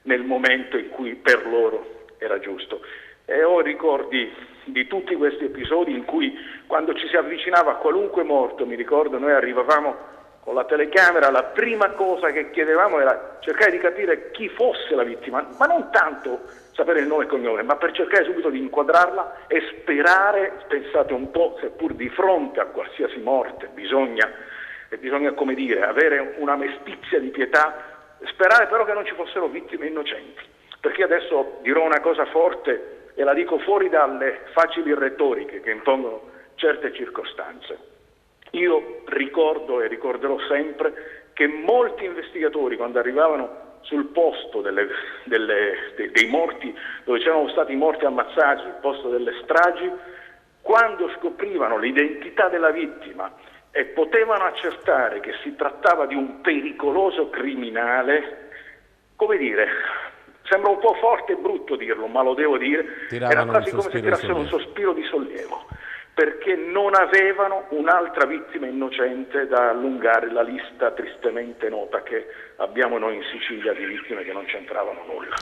nel momento in cui per loro era giusto. E ho ricordi di tutti questi episodi in cui quando ci si avvicinava a qualunque morto, mi ricordo, noi arrivavamo con la telecamera, la prima cosa che chiedevamo era cercare di capire chi fosse la vittima, ma non tanto sapere il nome e cognome, ma per cercare subito di inquadrarla e sperare, pensate un po', seppur di fronte a qualsiasi morte bisogna come dire, avere una mestizia di pietà, sperare però che non ci fossero vittime innocenti. Perché adesso dirò una cosa forte e la dico fuori dalle facili retoriche che impongono certe circostanze. Io ricordo e ricorderò sempre che molti investigatori, quando arrivavano sul posto dei morti, dove c'erano stati morti ammazzati, sul posto delle stragi, quando scoprivano l'identità della vittima e potevano accertare che si trattava di un pericoloso criminale, come dire, sembra un po' forte e brutto dirlo, ma lo devo dire, era quasi come se tirassero un sospiro di sollievo, perché non avevano un'altra vittima innocente da allungare la lista tristemente nota che abbiamo noi in Sicilia di vittime che non c'entravano nulla.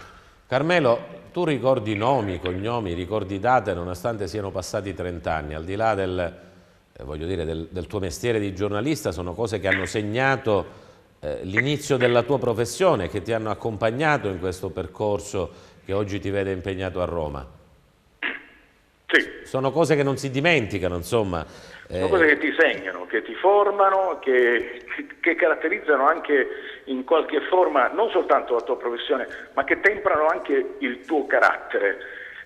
Carmelo, tu ricordi nomi, cognomi, ricordi date nonostante siano passati 30 anni, al di là del tuo mestiere di giornalista, sono cose che hanno segnato l'inizio della tua professione, che ti hanno accompagnato in questo percorso che oggi ti vede impegnato a Roma. Sì. Sono cose che non si dimenticano, insomma. Sono cose che ti segnano, che ti formano, che caratterizzano anche in qualche forma non soltanto la tua professione, ma che temprano anche il tuo carattere.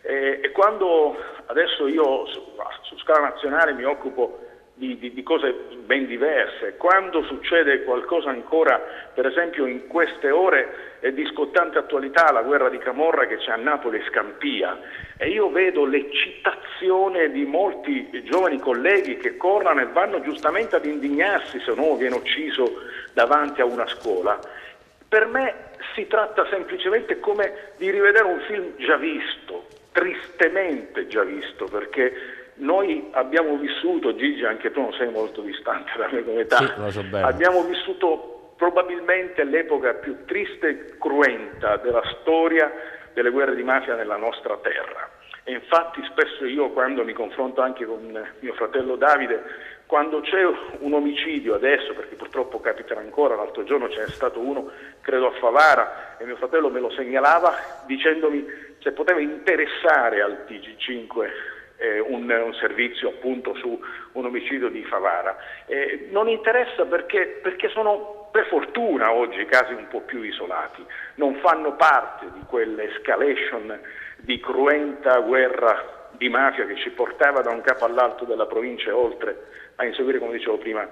E quando adesso io su scala nazionale mi occupo di cose ben diverse, quando succede qualcosa ancora, per esempio in queste ore è di scottante attualità la guerra di Camorra che c'è a Napoli e Scampia, e io vedo l'eccitazione di molti giovani colleghi che corrono e vanno giustamente ad indignarsi se un uomo viene ucciso davanti a una scuola. Per me si tratta semplicemente come di rivedere un film già visto, tristemente già visto, perché noi abbiamo vissuto, Gigi, anche tu non sei molto distante da me come età, sì, lo so bene. Abbiamo vissuto probabilmente l'epoca più triste e cruenta della storia delle guerre di mafia nella nostra terra. E infatti spesso io, quando mi confronto anche con mio fratello Davide, quando c'è un omicidio adesso, perché purtroppo capita ancora, l'altro giorno ce n'è stato uno, credo a Favara, e mio fratello me lo segnalava dicendomi se poteva interessare al TG5 un servizio appunto su un omicidio di Favara. Non interessa perché sono per fortuna oggi casi un po' più isolati, non fanno parte di quell'escalation di cruenta guerra di mafia che ci portava da un capo all'altro della provincia e oltre a inseguire, come dicevo prima,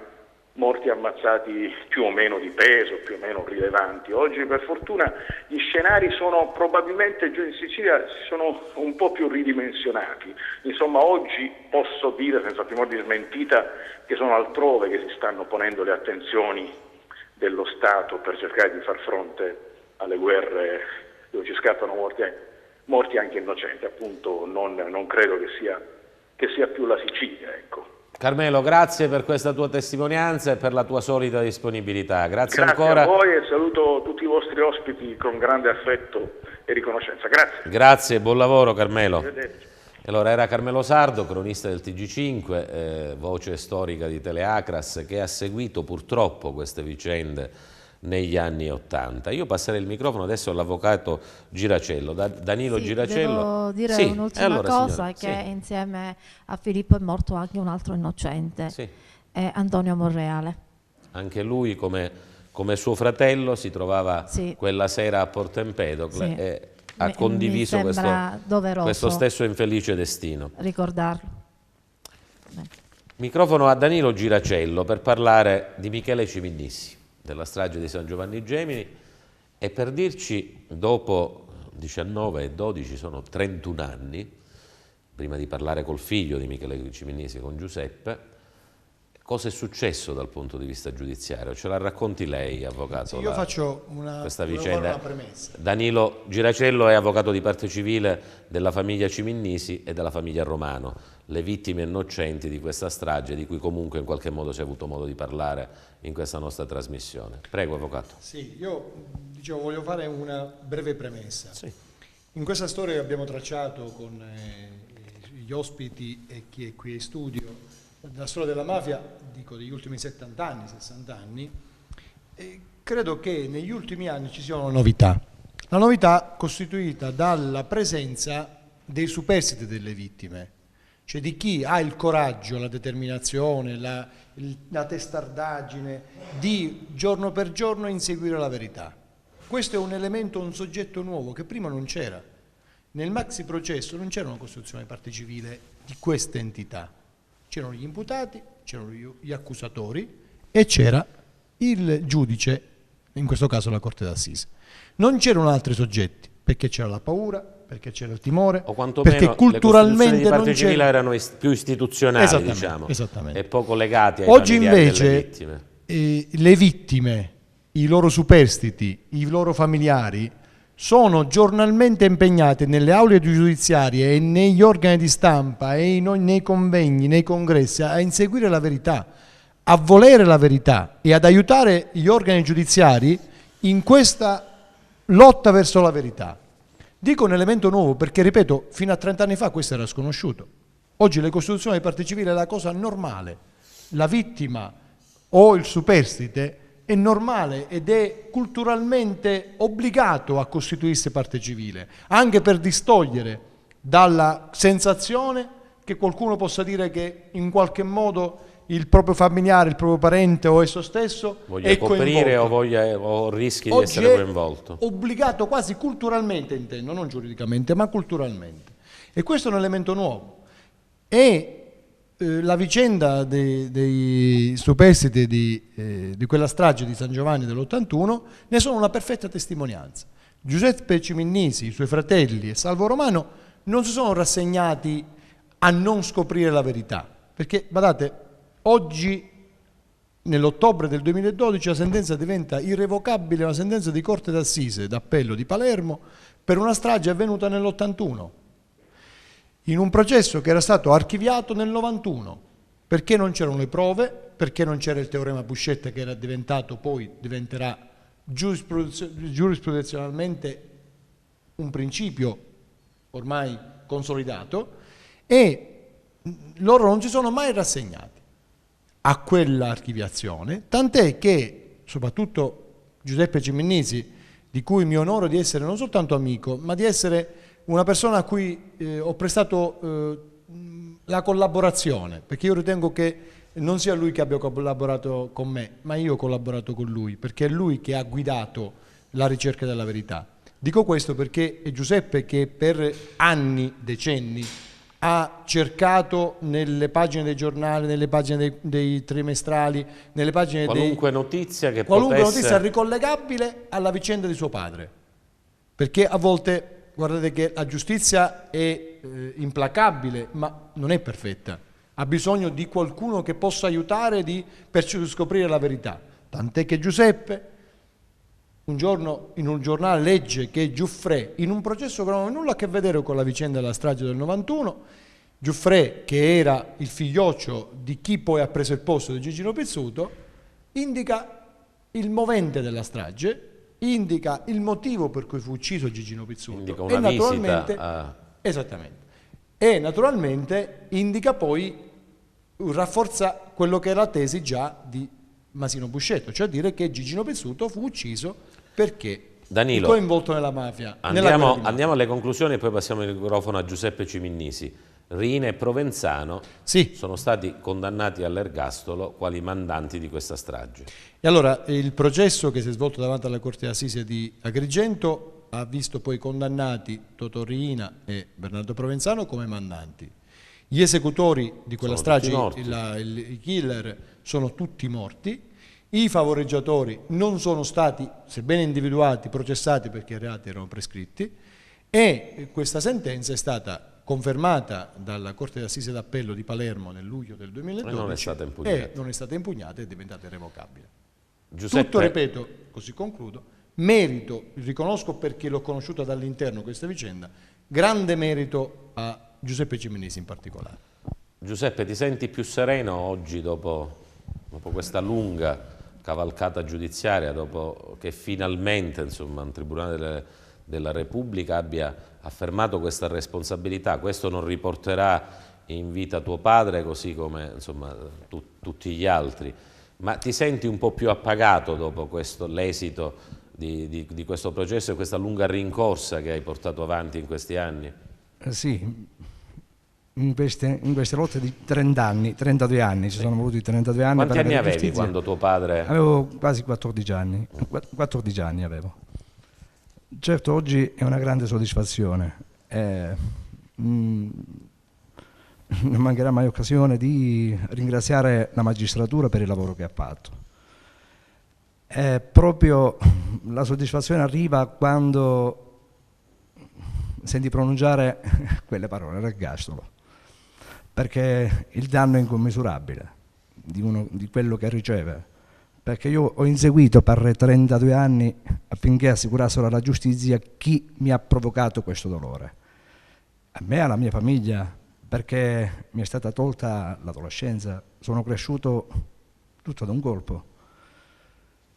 morti ammazzati più o meno di peso, più o meno rilevanti. Oggi per fortuna gli scenari sono probabilmente giù in Sicilia sono un po' più ridimensionati. Insomma, oggi posso dire senza timore di smentita che sono altrove che si stanno ponendo le attenzioni dello Stato per cercare di far fronte alle guerre dove ci scattano morti anche innocenti. Appunto non credo che sia più la Sicilia, ecco. Carmelo, grazie per questa tua testimonianza e per la tua solita disponibilità. Grazie ancora. Grazie a voi e saluto tutti i vostri ospiti con grande affetto e riconoscenza. Grazie. Grazie, buon lavoro Carmelo. Arrivederci. Allora, era Carmelo Sardo, cronista del TG5, voce storica di Teleacras, che ha seguito purtroppo queste vicende negli anni '80. Io passerei il microfono adesso all'avvocato Giracello, Danilo Giracello. Devo dire un'ultima cosa, che insieme a Filippo è morto anche un altro innocente, Antonio Monreale. Anche lui, come suo fratello, si trovava quella sera a Porto Empedocle e ha condiviso questo stesso infelice destino. Ricordarlo. Microfono a Danilo Giracello per parlare di Michele Ciminnissi, della strage di San Giovanni Gemini, e per dirci, dopo 19 e 12 sono 31 anni, prima di parlare col figlio di Michele Ciminnissi, con Giuseppe, cosa è successo dal punto di vista giudiziario? Ce la racconti lei, avvocato? Io faccio questa vicenda. Una premessa. Danilo Giracello è avvocato di parte civile della famiglia Ciminnissi e della famiglia Romano, le vittime innocenti di questa strage, di cui comunque in qualche modo si è avuto modo di parlare in questa nostra trasmissione. Prego, avvocato. Sì, io voglio fare una breve premessa. In questa storia che abbiamo tracciato con gli ospiti e chi è qui in studio, la storia della mafia, dico degli ultimi 70 anni, 60 anni, credo che negli ultimi anni ci sia una novità. La novità costituita dalla presenza dei superstiti delle vittime, cioè di chi ha il coraggio, la determinazione, la testardaggine di giorno per giorno inseguire la verità. Questo è un elemento, un soggetto nuovo che prima non c'era. Nel maxi processo non c'era una costituzione di parte civile di questa entità. C'erano gli imputati, c'erano gli accusatori e c'era il giudice, in questo caso la Corte d'Assise. Non c'erano altri soggetti, perché c'era la paura, perché c'era il timore, o quantomeno perché culturalmente le parte civile erano più istituzionali, diciamo, e poco legati ai oggi familiari invece delle vittime. Le vittime, i loro superstiti, i loro familiari sono giornalmente impegnati nelle aule giudiziarie e negli organi di stampa e nei convegni, nei congressi a inseguire la verità, a volere la verità e ad aiutare gli organi giudiziari in questa lotta verso la verità. Dico un elemento nuovo perché, ripeto, fino a 30 anni fa questo era sconosciuto. Oggi le costituzioni di parte civile è la cosa normale. La vittima o il superstite è normale ed è culturalmente obbligato a costituirsi parte civile, anche per distogliere dalla sensazione che qualcuno possa dire che in qualche modo il proprio familiare, il proprio parente o esso stesso è coprire o rischi di essere coinvolto. Obbligato quasi culturalmente, intendo, non giuridicamente, ma culturalmente. E questo è un elemento nuovo. E la vicenda dei superstiti di quella strage di San Giovanni dell'81 ne sono una perfetta testimonianza. Giuseppe Ciminnissi, i suoi fratelli e Salvo Romano non si sono rassegnati a non scoprire la verità, perché, guardate, oggi, nell'ottobre del 2012, la sentenza diventa irrevocabile, una sentenza di Corte d'Assise d'Appello di Palermo per una strage avvenuta nell'81. In un processo che era stato archiviato nel 91, perché non c'erano le prove, perché non c'era il teorema Buscetta che era diventato, poi diventerà giurisprudenzionalmente un principio ormai consolidato, e loro non si sono mai rassegnati a quella archiviazione, tant'è che soprattutto Giuseppe Ciminnissi, di cui mi onoro di essere non soltanto amico, ma di essere una persona a cui ho prestato la collaborazione, perché io ritengo che non sia lui che abbia collaborato con me, ma io ho collaborato con lui, perché è lui che ha guidato la ricerca della verità. Dico questo perché è Giuseppe che per anni, decenni, ha cercato nelle pagine dei giornali, nelle pagine dei trimestrali, nelle pagine qualunque notizia che qualunque potesse... notizia ricollegabile alla vicenda di suo padre. Perché a volte, guardate che la giustizia è implacabile, ma non è perfetta. Ha bisogno di qualcuno che possa aiutare per scoprire la verità. Tant'è che Giuseppe un giorno in un giornale legge che Giuffre, in un processo che non aveva nulla a che vedere con la vicenda della strage del 91, Giuffre, che era il figlioccio di chi poi ha preso il posto di Gigino Pizzuto, indica il movente della strage, indica il motivo per cui fu ucciso Gigino Pizzuto. Indica una visita a... Esattamente. E naturalmente indica poi, rafforza quello che è la tesi già di Masino Buscetto, cioè dire che Gigino Pizzuto fu ucciso perché Danilo, coinvolto nella mafia. Andiamo alle conclusioni e poi passiamo il microfono a Giuseppe Ciminnisi. Rina e Provenzano sono stati condannati all'ergastolo quali mandanti di questa strage. E allora il processo che si è svolto davanti alla Corte d'Assise di Agrigento ha visto poi condannati Totò Riina e Bernardo Provenzano come mandanti. Gli esecutori di quella strage, i killer, sono tutti morti. I favoreggiatori non sono stati, sebbene individuati, processati perché i reati erano prescritti, e questa sentenza è stata confermata dalla Corte d'Assise d'Appello di Palermo nel luglio del 2012 e non è stata impugnata e è diventata irrevocabile. Giuseppe... Tutto, ripeto, così concludo, merito, riconosco perché l'ho conosciuta dall'interno questa vicenda, grande merito a Giuseppe Ciminnisi in particolare. Giuseppe, ti senti più sereno oggi dopo questa lunga cavalcata giudiziaria, dopo che finalmente un Tribunale della Repubblica abbia affermato questa responsabilità? Questo non riporterà in vita tuo padre, così come tutti gli altri, ma ti senti un po' più appagato dopo l'esito di questo processo e questa lunga rincorsa che hai portato avanti in questi anni? Sì, in queste lotte di 30 anni, 32 anni, ci sono voluti 32 anni. Quanti anni avevi quando tuo padre... Avevo quasi 14 anni, 14 anni avevo. Certo, oggi è una grande soddisfazione, non mancherà mai occasione di ringraziare la magistratura per il lavoro che ha fatto. Proprio la soddisfazione arriva quando senti pronunciare quelle parole, l'ergastolo, perché il danno è incommisurabile di quello che riceve, perché io ho inseguito per 32 anni affinché assicurassero alla giustizia chi mi ha provocato questo dolore, a me e alla mia famiglia, perché mi è stata tolta l'adolescenza, sono cresciuto tutto da un colpo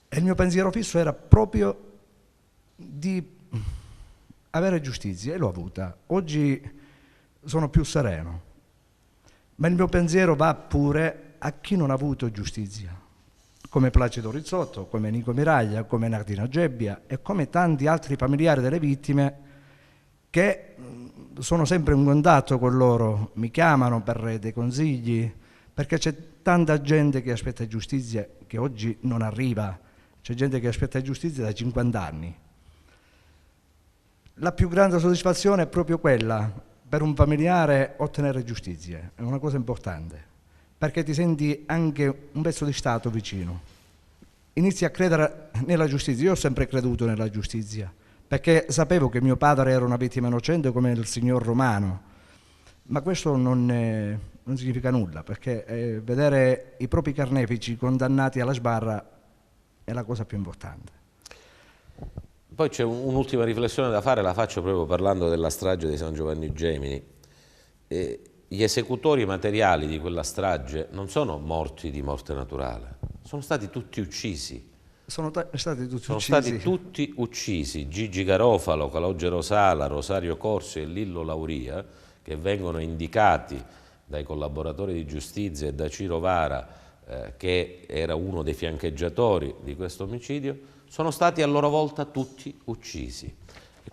e il mio pensiero fisso era proprio di avere giustizia e l'ho avuta. Oggi sono più sereno, ma il mio pensiero va pure a chi non ha avuto giustizia, come Placido Rizzotto, come Nico Miraglia, come Nardino Gebbia e come tanti altri familiari delle vittime che sono sempre in contatto con loro, mi chiamano per dei consigli, perché c'è tanta gente che aspetta giustizia che oggi non arriva, c'è gente che aspetta giustizia da 50 anni. La più grande soddisfazione è proprio quella, per un familiare ottenere giustizia, è una cosa importante, perché ti senti anche un pezzo di Stato vicino. Inizi a credere nella giustizia, io ho sempre creduto nella giustizia, perché sapevo che mio padre era una vittima innocente come il signor Romano, ma questo non significa nulla, perché vedere i propri carnefici condannati alla sbarra è la cosa più importante. Poi c'è un'ultima riflessione da fare, la faccio proprio parlando della strage di San Giovanni Gemini. Gli esecutori materiali di quella strage non sono morti di morte naturale, sono stati tutti uccisi. Sono stati tutti uccisi. Gigi Garofalo, Calogero Sala, Rosario Corsi e Lillo Lauria, che vengono indicati dai collaboratori di giustizia e da Ciro Vara, che era uno dei fiancheggiatori di questo omicidio, sono stati a loro volta tutti uccisi.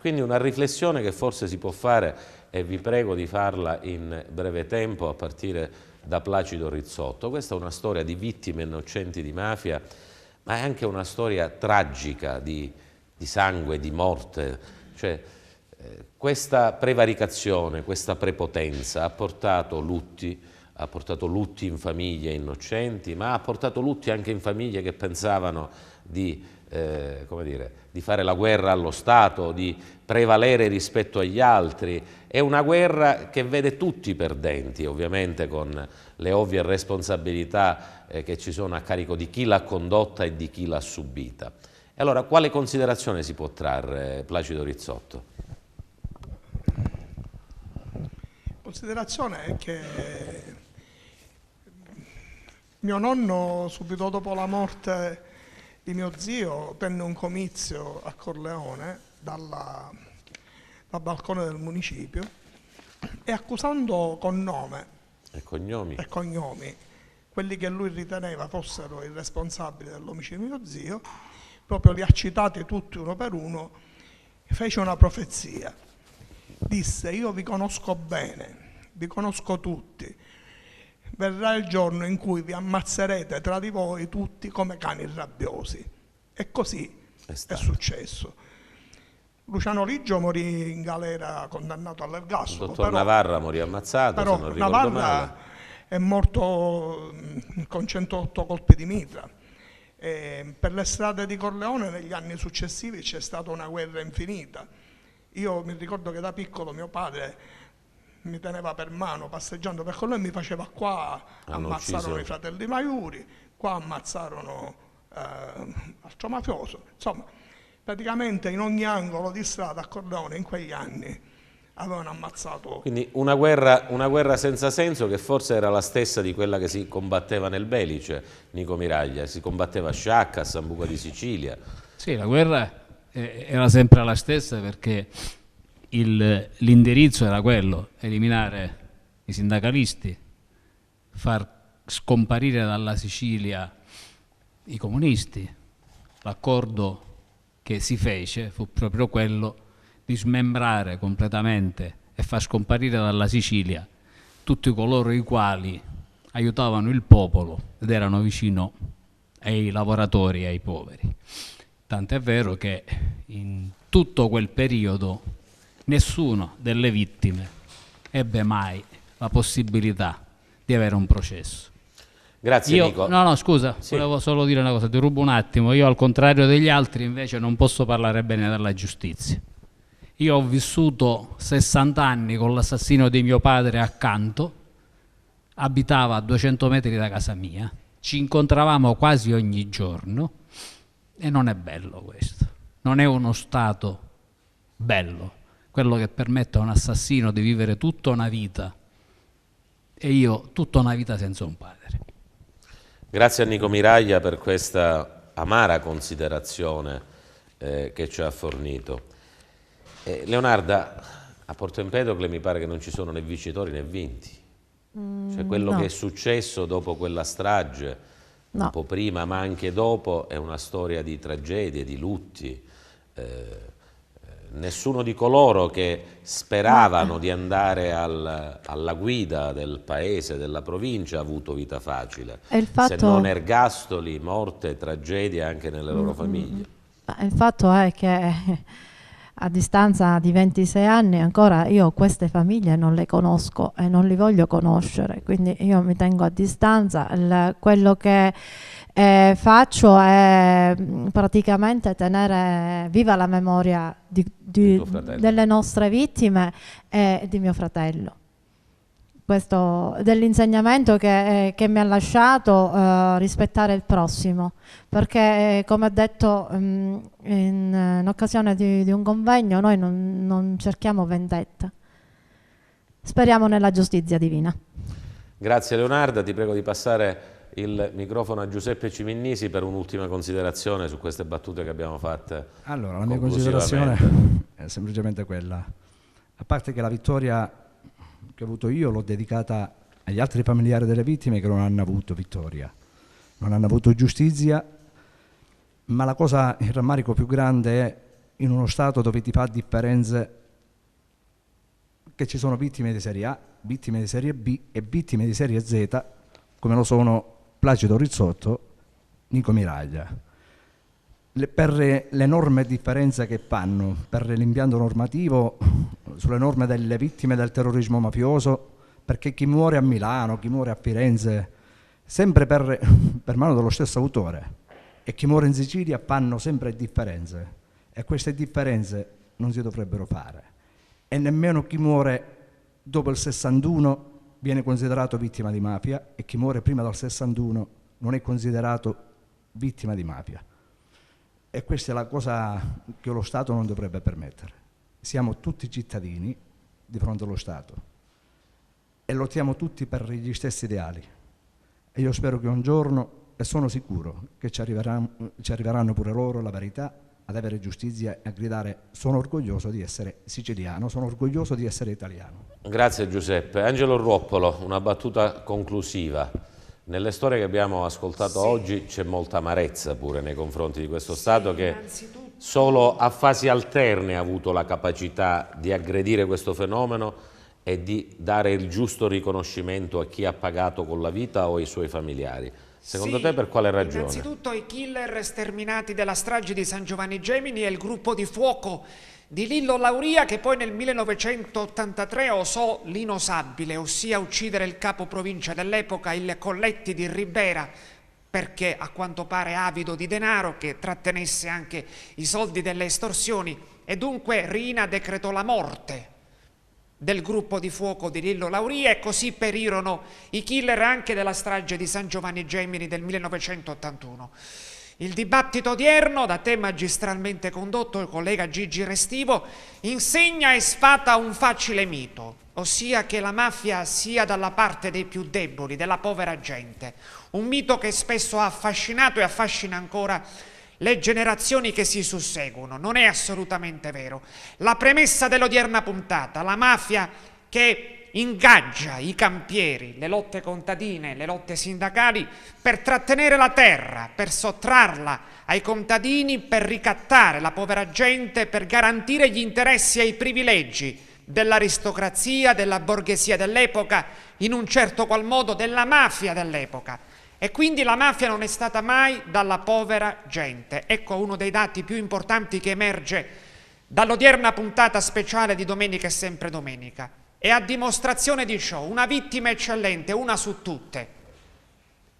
Quindi una riflessione che forse si può fare, e vi prego di farla in breve tempo, a partire da Placido Rizzotto. Questa è una storia di vittime innocenti di mafia, ma è anche una storia tragica di sangue, di morte. Cioè, questa prevaricazione, questa prepotenza ha portato lutti in famiglie innocenti, ma ha portato lutti anche in famiglie che pensavano di fare la guerra allo Stato, di prevalere rispetto agli altri. È una guerra che vede tutti perdenti, ovviamente con le ovvie responsabilità che ci sono a carico di chi l'ha condotta e di chi l'ha subita. E allora, quale considerazione si può trarre, Placido Rizzotto? Considerazione è che mio nonno, subito dopo la morte di mio zio, tenne un comizio a Corleone dal balcone del municipio e, accusando con nome e cognomi quelli che lui riteneva fossero i responsabili dell'omicidio di mio zio, proprio li ha citati tutti uno per uno, fece una profezia. Disse: io vi conosco bene, vi conosco tutti, verrà il giorno in cui vi ammazzerete tra di voi tutti come cani rabbiosi. E così è successo. Luciano Liggio morì in galera condannato all'ergastolo. Il dottor Navarra morì ammazzato, però se non ricordo Navarra male. È morto con 108 colpi di mitra. Per le strade di Corleone negli anni successivi c'è stata una guerra infinita. Io mi ricordo che da piccolo mio padre mi teneva per mano passeggiando per Corleone e mi faceva: qua ammazzarono i fratelli Maiuri, qua ammazzarono altro mafioso. Insomma, praticamente in ogni angolo di strada a Corleone in quegli anni avevano ammazzato. Quindi una guerra senza senso, che forse era la stessa di quella che si combatteva nel Belice, Nico Miraglia. Si combatteva a Sciacca, a Sambuca di Sicilia. Sì, la guerra era sempre la stessa, perché l'indirizzo era quello: eliminare i sindacalisti, far scomparire dalla Sicilia i comunisti. L'accordo che si fece fu proprio quello di smembrare completamente e far scomparire dalla Sicilia tutti coloro i quali aiutavano il popolo ed erano vicino ai lavoratori e ai poveri. Tant'è vero che in tutto quel periodo nessuno delle vittime ebbe mai la possibilità di avere un processo. Grazie Nico. No, scusa, sì. Volevo solo dire una cosa, ti rubo un attimo. Io, al contrario degli altri, invece non posso parlare bene della giustizia. Io ho vissuto 60 anni con l'assassino di mio padre accanto, abitava a 200 metri da casa mia, ci incontravamo quasi ogni giorno e non è bello questo. Non è uno Stato bello, quello che permette a un assassino di vivere tutta una vita e io tutta una vita senza un padre. Grazie a Nico Miraglia per questa amara considerazione che ci ha fornito. Leonarda, a Porto Empedocle mi pare che non ci sono né vincitori né vinti. Cioè quello che è successo dopo quella strage, un po' prima ma anche dopo, è una storia di tragedie, di lutti. Nessuno di coloro che speravano di andare alla guida del paese, della provincia, ha avuto vita facile, se non ergastoli, morte, tragedia anche nelle loro famiglie. Il fatto è che a distanza di 26 anni ancora io queste famiglie non le conosco e non li voglio conoscere, quindi io mi tengo a distanza. Quello che faccio è praticamente tenere viva la memoria delle nostre vittime e di mio fratello. Questo dell'insegnamento che mi ha lasciato, rispettare il prossimo, perché come ho detto in occasione di un convegno, noi non cerchiamo vendetta, speriamo nella giustizia divina. Grazie Leonarda, ti prego di passare il microfono a Giuseppe Ciminnisi per un'ultima considerazione su queste battute che abbiamo fatte. Allora, la mia considerazione è semplicemente quella: a parte che la vittoria che ho avuto io l'ho dedicata agli altri familiari delle vittime che non hanno avuto vittoria, non hanno avuto giustizia, ma il rammarico più grande è in uno Stato dove ti fa differenze che ci sono vittime di serie A, vittime di serie B e vittime di serie Z, come lo sono Placido Rizzotto, Nico Miraglia. Per l'enorme differenza che fanno, per l'impianto normativo sulle norme delle vittime del terrorismo mafioso, perché chi muore a Milano, chi muore a Firenze, sempre per mano dello stesso autore, e chi muore in Sicilia fanno sempre differenze, e queste differenze non si dovrebbero fare. E nemmeno chi muore dopo il 61 viene considerato vittima di mafia, e chi muore prima del 61 non è considerato vittima di mafia. E questa è la cosa che lo Stato non dovrebbe permettere. Siamo tutti cittadini di fronte allo Stato e lottiamo tutti per gli stessi ideali. E io spero che un giorno, e sono sicuro, che ci arriveranno pure loro la verità, ad avere giustizia e a gridare: sono orgoglioso di essere siciliano, sono orgoglioso di essere italiano. Grazie Giuseppe. Angelo Ruoppolo, una battuta conclusiva. Nelle storie che abbiamo ascoltato oggi c'è molta amarezza pure nei confronti di questo Stato che solo a fasi alterne ha avuto la capacità di aggredire questo fenomeno e di dare il giusto riconoscimento a chi ha pagato con la vita o ai suoi familiari. Secondo te per quale ragione? Innanzitutto i killer sterminati della strage di San Giovanni Gemini e il gruppo di fuoco di Lillo Lauria, che poi nel 1983 osò l'inosabile, ossia uccidere il capo provincia dell'epoca, il Colletti di Ribera, perché a quanto pare avido di denaro, che trattenesse anche i soldi delle estorsioni, e dunque Riina decretò la morte del gruppo di fuoco di Lillo Lauria, e così perirono i killer anche della strage di San Giovanni Gemini del 1981. Il dibattito odierno, da te magistralmente condotto, il collega Gigi Restivo, insegna e sfata un facile mito, ossia che la mafia sia dalla parte dei più deboli, della povera gente. Un mito che spesso ha affascinato e affascina ancora le generazioni che si susseguono. Non è assolutamente vero. La premessa dell'odierna puntata, la mafia che ingaggia i campieri, le lotte contadine, le lotte sindacali per trattenere la terra, per sottrarla ai contadini, per ricattare la povera gente, per garantire gli interessi e i privilegi dell'aristocrazia, della borghesia dell'epoca, in un certo qual modo della mafia dell'epoca. E quindi la mafia non è stata mai dalla povera gente. Ecco uno dei dati più importanti che emerge dall'odierna puntata speciale di Domenica è sempre domenica. E a dimostrazione di ciò, una vittima eccellente, una su tutte.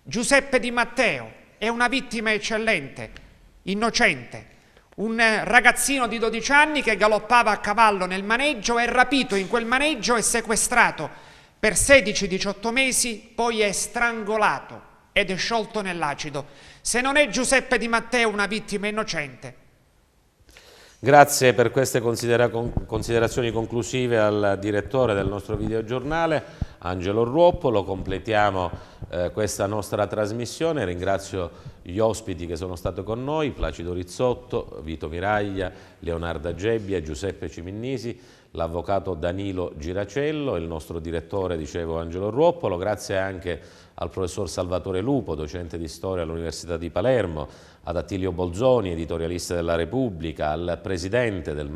Giuseppe Di Matteo è una vittima eccellente, innocente. Un ragazzino di 12 anni che galoppava a cavallo nel maneggio, è rapito in quel maneggio e sequestrato per 16-18 mesi, poi è strangolato ed è sciolto nell'acido. Se non è Giuseppe Di Matteo una vittima innocente. Grazie per queste considerazioni conclusive al direttore del nostro videogiornale, Angelo Ruoppolo. Completiamo questa nostra trasmissione. Ringrazio gli ospiti che sono stati con noi, Placido Rizzotto, Vito Miraglia, Leonarda Gebbia, Giuseppe Ciminnisi, l'avvocato Danilo Giracello, il nostro direttore, dicevo, Angelo Ruoppolo. Grazie anche al professor Salvatore Lupo, docente di storia all'Università di Palermo, ad Attilio Bolzoni, editorialista della Repubblica, al presidente del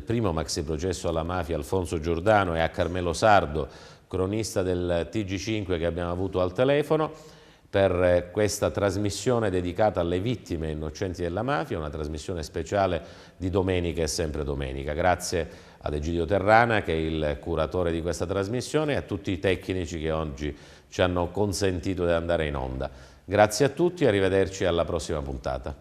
primo maxi processo alla mafia, Alfonso Giordano, e a Carmelo Sardo, cronista del TG5 che abbiamo avuto al telefono, per questa trasmissione dedicata alle vittime innocenti della mafia, una trasmissione speciale di Domenica è sempre domenica. Grazie ad Egidio Terrana, che è il curatore di questa trasmissione, e a tutti i tecnici che oggi ci hanno consentito di andare in onda. Grazie a tutti e arrivederci alla prossima puntata.